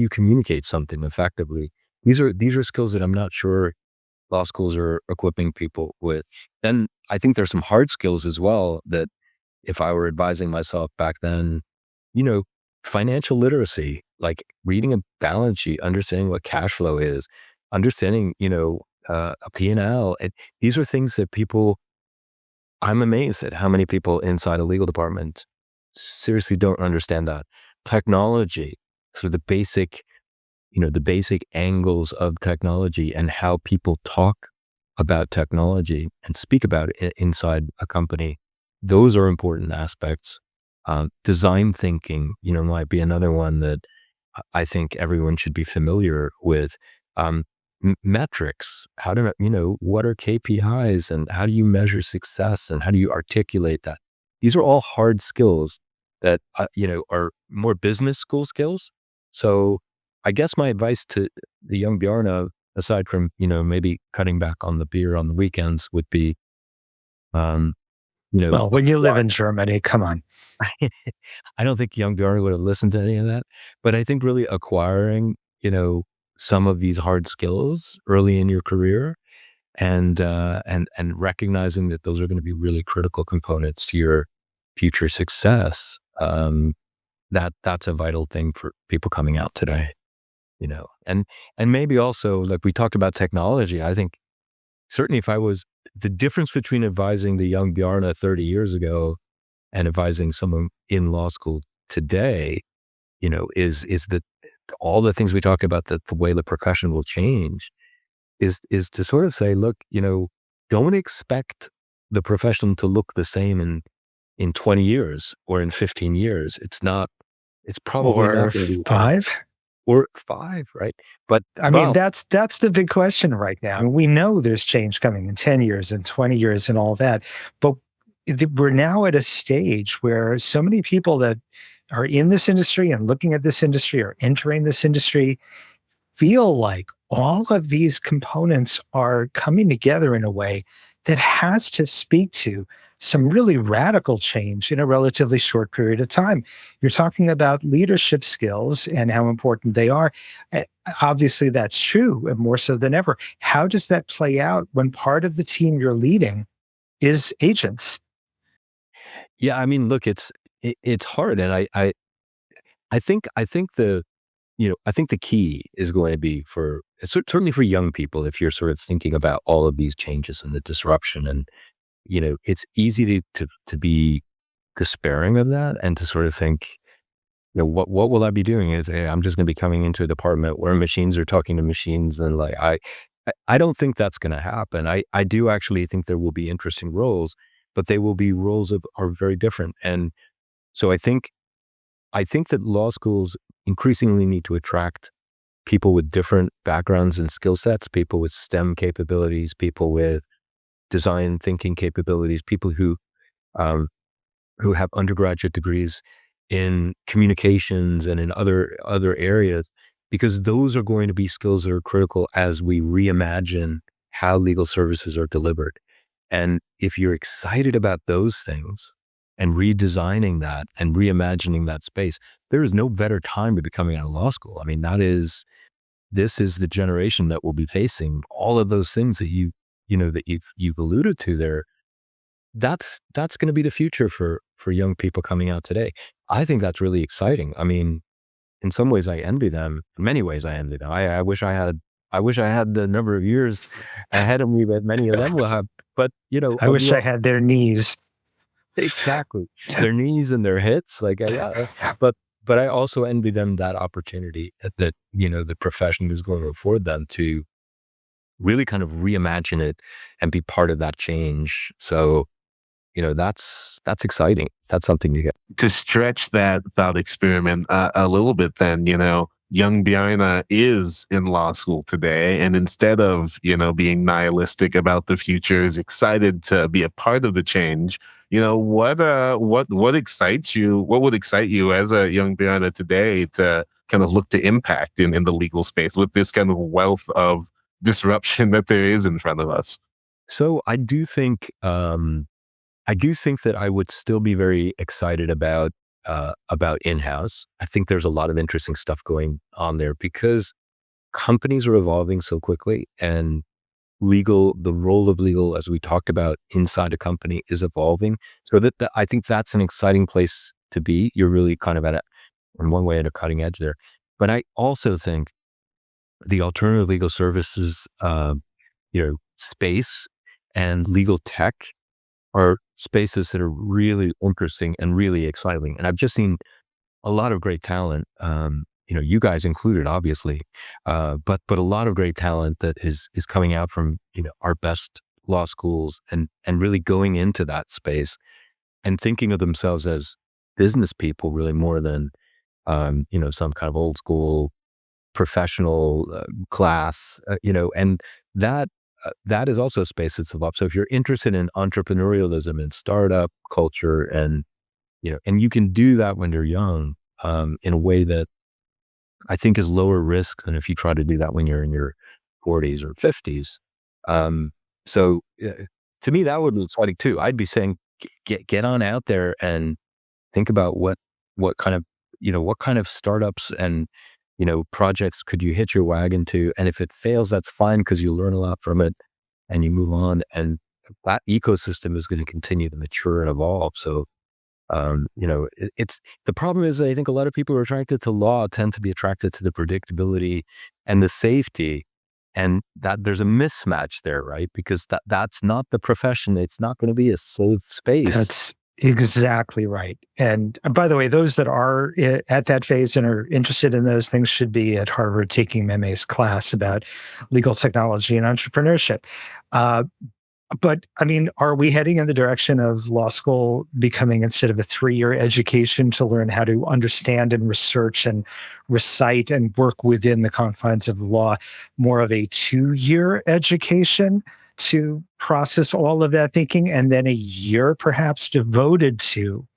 communicate something effectively. These are skills that I'm not sure law schools are equipping people with. Then I think there's some hard skills as well that if I were advising myself back then, you know, financial literacy, like reading a balance sheet, understanding what cash flow is, understanding, a P&L. These are things that I'm amazed at how many people inside a legal department seriously don't understand that. Technology, sort of the basic angles of technology and how people talk about technology and speak about it inside a company. Those are important aspects. Design thinking, might be another one that I think everyone should be familiar with. Metrics, what are KPIs and how do you measure success and how do you articulate that? These are all hard skills that, are more business school skills. So I guess my advice to the young Bjarne, aside from, maybe cutting back on the beer on the weekends would be, um, Well, when you live in Germany, come on. I don't think young Bjarne would have listened to any of that, but I think really acquiring, some of these hard skills early in your career and recognizing that those are going to be really critical components to your future success. That's a vital thing for people coming out today, and maybe also, like we talked about technology. I think certainly if I was the difference between advising the young Bjarne 30 years ago and advising someone in law school today, is that all the things we talk about, that the way the profession will change is to sort of say, look, don't expect the profession to look the same in 20 years or in 15 years. It's probably Or not going to be 5. or 5, right? But I mean, that's the big question right now. We know there's change coming in 10 years and 20 years and all that, but we're now at a stage where so many people that are in this industry and looking at this industry or entering this industry feel like all of these components are coming together in a way that has to speak to some really radical change in a relatively short period of time. You're talking about leadership skills and how important they are. Obviously, that's true, and more so than ever. How does that play out when part of the team you're leading is agents? yeah, I mean, look, it's hard, and I think the key is going to be certainly for young people, if you're sort of thinking about all of these changes and the disruption, and it's easy to be despairing of that and to sort of think, what will I be doing? I'm just going to be coming into a department where machines are talking to machines, and like I don't think that's going to happen. I do actually think there will be interesting roles, but they will be roles are very different, and so I think that law schools increasingly need to attract people with different backgrounds and skill sets, people with STEM capabilities, people with design thinking capabilities, people um, who have undergraduate degrees in communications and in other areas, because those are going to be skills that are critical as we reimagine how legal services are delivered. And if you're excited about those things and redesigning that and reimagining that space, there is no better time to be coming out of law school. I mean, this is the generation that will be facing all of those things that you've alluded to there. that's going to be the future for young people coming out today. I think that's really exciting. I mean, in some ways I envy them. In many ways I envy them. I wish I had the number of years ahead of me that many of them will have. But I wish I had their knees. exactly, their knees and their hits. Like, but I also envy them that opportunity that the profession is going to afford them to really kind of reimagine it and be part of that change. So, that's exciting. That's something to get. To stretch that thought experiment a little bit, then, young Bjarne is in law school today. And instead of, being nihilistic about the future, is excited to be a part of the change. What excites you? What would excite you as a young Bjarne today to kind of look to impact in the legal space with this kind of wealth of disruption that there is in front of us? So I do think that I would still be very excited about in-house. I think there's a lot of interesting stuff going on there because companies are evolving so quickly, and the role of legal, as we talked about inside a company, is evolving. So that I think that's an exciting place to be. You're really kind of in one way, at a cutting edge there. But I also think the alternative legal services, space and legal tech are spaces that are really interesting and really exciting. And I've just seen a lot of great talent, you guys included, obviously, but a lot of great talent that is coming out from, our best law schools and really going into that space and thinking of themselves as business people really more than, some kind of old school professional class, and that that is also a space that's evolved. So if you're interested in entrepreneurialism and startup culture, and and you can do that when you're young, in a way that I think is lower risk than if you try to do that when you're in your 40s or 50s. Um, so to me, that would be exciting too. I'd be saying, get on out there and think about what kind of what kind of startups and projects could you hitch your wagon to, and if it fails, that's fine because you learn a lot from it and you move on, and that ecosystem is going to continue to mature and evolve. So it's the problem is, I think a lot of people who are attracted to law tend to be attracted to the predictability and the safety, and that there's a mismatch there, right? Because that's not the profession. It's not going to be a safe space. That's exactly right. And by the way, those that are at that phase and are interested in those things should be at Harvard taking Memme's class about legal technology and entrepreneurship. But I mean, are we heading in the direction of law school becoming, instead of a 3-year education to learn how to understand and research and recite and work within the confines of the law, more of a 2-year education to process all of that thinking, and then a year perhaps devoted to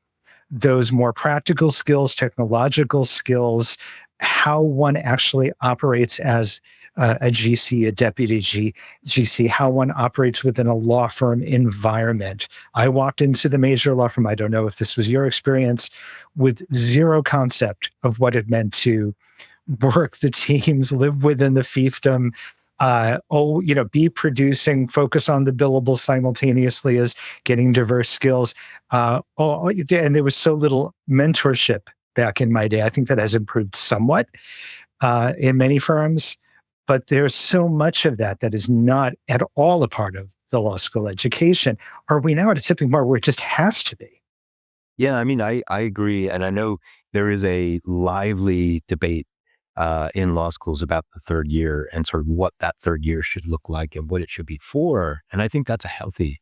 those more practical skills, technological skills, how one actually operates as a GC, a deputy GC, how one operates within a law firm environment. I walked into the major law firm, I don't know if this was your experience, with zero concept of what it meant to work the teams, live within the fiefdom, be producing, focus on the billable simultaneously as getting diverse skills. And there was so little mentorship back in my day. I think that has improved somewhat in many firms, but there's so much of that is not at all a part of the law school education. Are we now at a tipping point where it just has to be? Yeah, I mean, I agree. And I know there is a lively debate in law schools about the third year and sort of what that third year should look like and what it should be for. And I think that's a healthy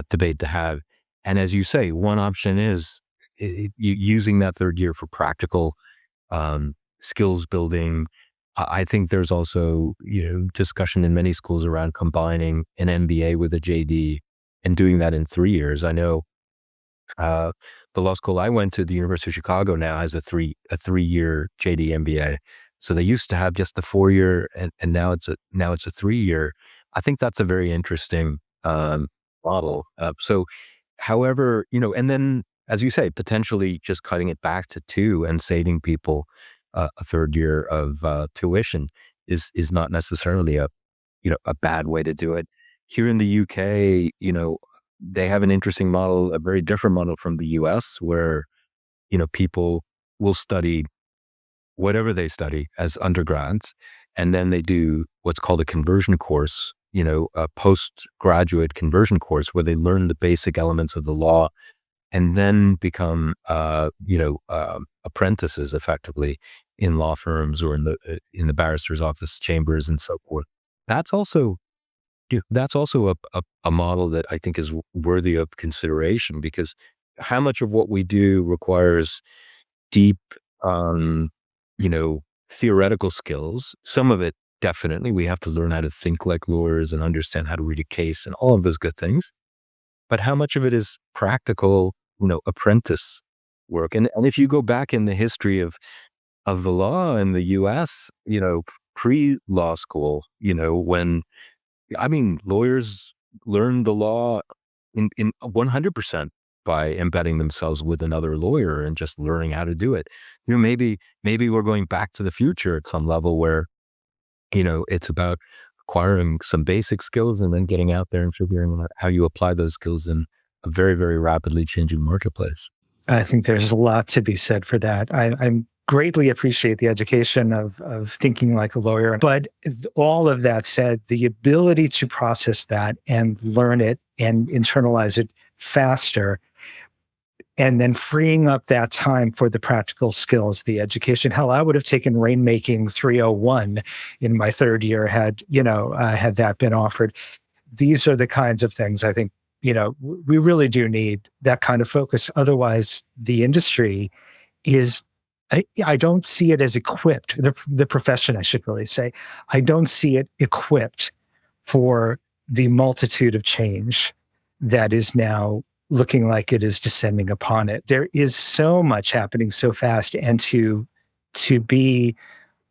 debate to have. And as you say, one option is using that third year for practical skills building. I think there's also discussion in many schools around combining an MBA with a JD and doing that in 3 years. I know the law school I went to, the University of Chicago, now has a 3-year JD MBA. So they used to have just the 4-year, and now it's a 3-year. I think that's a very interesting model. So, however, and then as you say, potentially just cutting it back to 2 and saving people a third year of tuition is not necessarily a bad way to do it. Here in the UK, they have an interesting model, a very different model from the US, where, people will study whatever they study as undergrads, and then they do what's called a conversion course, a postgraduate conversion course where they learn the basic elements of the law and then become, apprentices effectively in law firms or in the barrister's office chambers and so forth. That's also a model that I think is worthy of consideration, because how much of what we do requires deep, um, theoretical skills. Some of it, definitely, we have to learn how to think like lawyers and understand how to read a case and all of those good things. But how much of it is practical, apprentice work? And if you go back in the history of the law in the US, pre-law school, lawyers learn the law in 100% by embedding themselves with another lawyer and just learning how to do it. Maybe we're going back to the future at some level where, it's about acquiring some basic skills and then getting out there and figuring out how you apply those skills in a very, very rapidly changing marketplace. I think there's a lot to be said for that. I greatly appreciate the education of thinking like a lawyer. But all of that said, the ability to process that and learn it and internalize it faster, and then freeing up that time for the practical skills, the education. Hell, I would have taken Rainmaking 301 in my third year had that been offered. These are the kinds of things I think, we really do need that kind of focus. Otherwise, the industry is, I don't see it as equipped, the profession, I should really say, I don't see it equipped for the multitude of change that is now looking like it is descending upon it. There is so much happening so fast, and to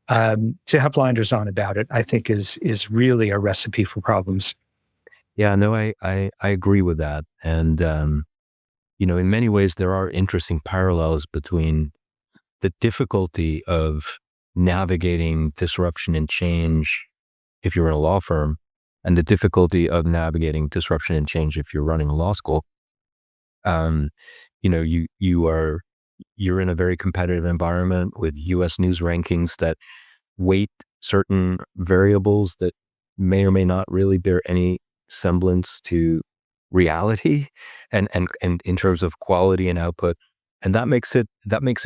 have blinders on about it, I think is really a recipe for problems. Yeah, no, I agree with that. And, in many ways, there are interesting parallels between the difficulty of navigating disruption and change if you're in a law firm and the difficulty of navigating disruption and change if you're running a law school. You're in a very competitive environment with US news rankings that weight certain variables that may or may not really bear any semblance to reality and in terms of quality and output. And that makes it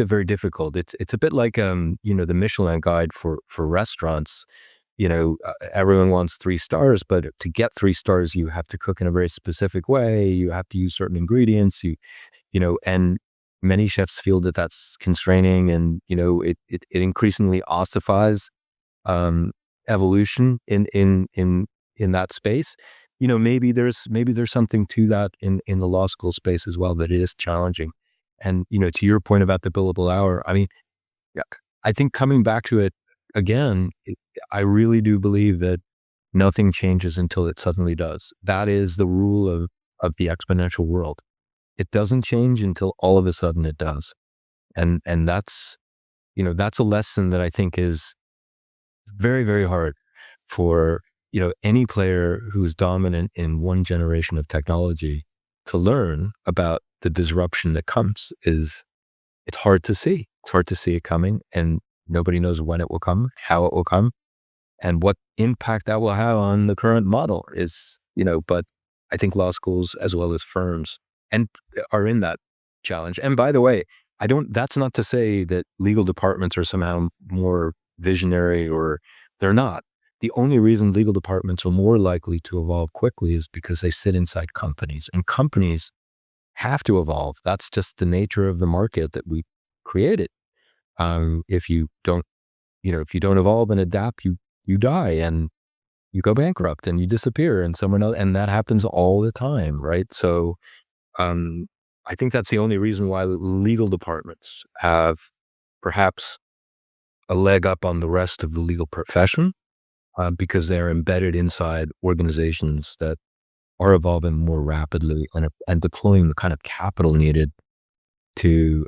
very difficult. It's a bit like the Michelin guide for restaurants. Everyone wants 3 stars, but to get 3 stars, you have to cook in a very specific way. You have to use certain ingredients. And many chefs feel that that's constraining, and it increasingly ossifies evolution in that space. Maybe there's something to that in the law school space as well, that it is challenging. And to your point about the billable hour, yeah, I think coming back to it again, I really do believe that nothing changes until it suddenly does. That is the rule of the exponential world. It doesn't change until all of a sudden it does. And that's a lesson that I think is very, very hard for any player who's dominant in one generation of technology to learn about. The disruption that comes it's hard to see. It's hard to see it coming, and nobody knows when it will come, how it will come, and what impact that will have on the current model is, but I think law schools as well as firms are in that challenge. And by the way, that's not to say that legal departments are somehow more visionary, or they're not. The only reason legal departments are more likely to evolve quickly is because they sit inside companies, and companies have to evolve. That's just the nature of the market that we created. If you don't evolve and adapt, you die and you go bankrupt and you disappear, and someone else, and that happens all the time, right? So, I think that's the only reason why legal departments have perhaps a leg up on the rest of the legal profession, because they're embedded inside organizations that are evolving more rapidly and deploying the kind of capital needed to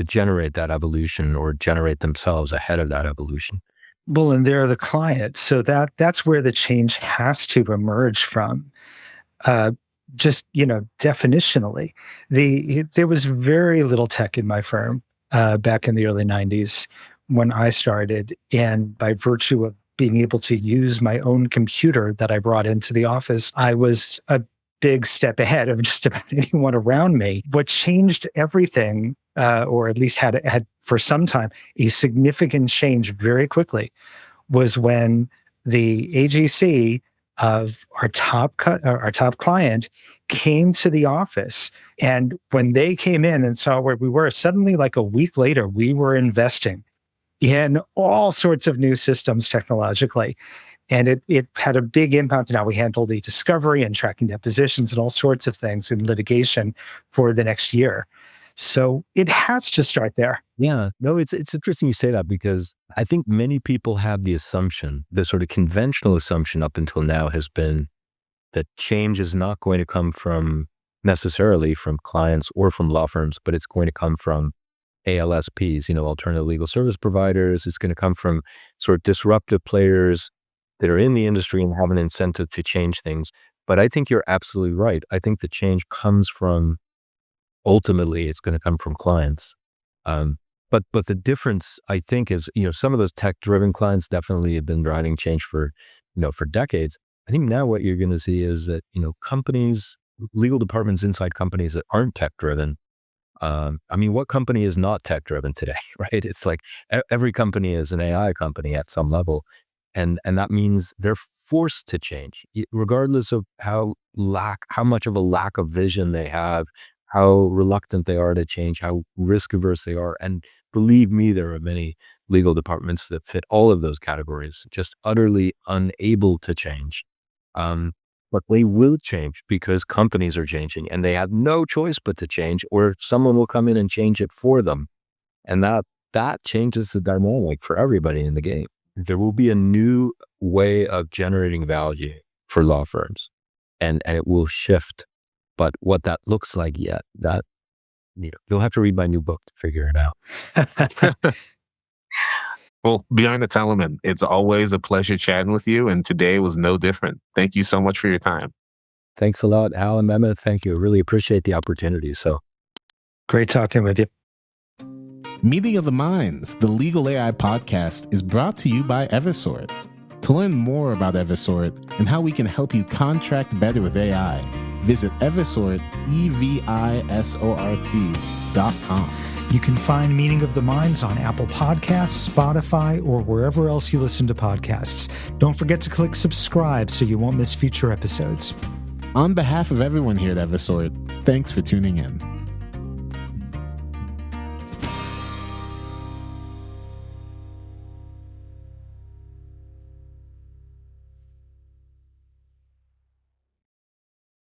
generate that evolution, or generate themselves ahead of that evolution. Well, and they're the client, so that's where the change has to emerge from. just, definitionally, there was very little tech in my firm back in the early 90s when I started. And by virtue of being able to use my own computer that I brought into the office, I was a big step ahead of just about anyone around me. What changed everything, or at least had for some time, a significant change very quickly, was when the AGC of our top client came to the office. And when they came in and saw where we were, suddenly, like a week later, we were investing in all sorts of new systems technologically. And it had a big impact. Now we handle the discovery and tracking depositions and all sorts of things in litigation for the next year. So it has to start there. Yeah, no, it's interesting you say that, because I think many people have the assumption, the sort of conventional assumption up until now has been that change is not going to come from necessarily from clients or from law firms, but it's going to come from ALSPs, alternative legal service providers. It's going to come from sort of disruptive players that are in the industry and have an incentive to change things. But I think you're absolutely right. I think the change comes from, ultimately, it's going to come from clients. But the difference, I think, is, some of those tech-driven clients definitely have been driving change for decades. I think now what you're going to see is that, companies, legal departments inside companies that aren't tech-driven. What company is not tech-driven today, right? It's like every company is an AI company at some level. And that means they're forced to change, regardless of how much of a lack of vision they have, how reluctant they are to change, how risk averse they are. And believe me, there are many legal departments that fit all of those categories, just utterly unable to change. But they will change because companies are changing and they have no choice but to change, or someone will come in and change it for them. And that changes the dynamic for everybody in the game. There will be a new way of generating value for law firms, and it will shift. But what that looks like yet, that you'll have to read my new book to figure it out. Well, Bjarne Tellmann, it's always a pleasure chatting with you, and today was no different. Thank you so much for your time. Thanks a lot, Al and Memme. Thank you. Really appreciate the opportunity. So great talking with you. Meeting of the Minds, the Legal AI podcast, is brought to you by Eversort. To learn more about Eversort and how we can help you contract better with AI, visit Eversort, EVISORT.com. You can find Meeting of the Minds on Apple Podcasts, Spotify, or wherever else you listen to podcasts. Don't forget to click subscribe so you won't miss future episodes. On behalf of everyone here at Eversort, thanks for tuning in.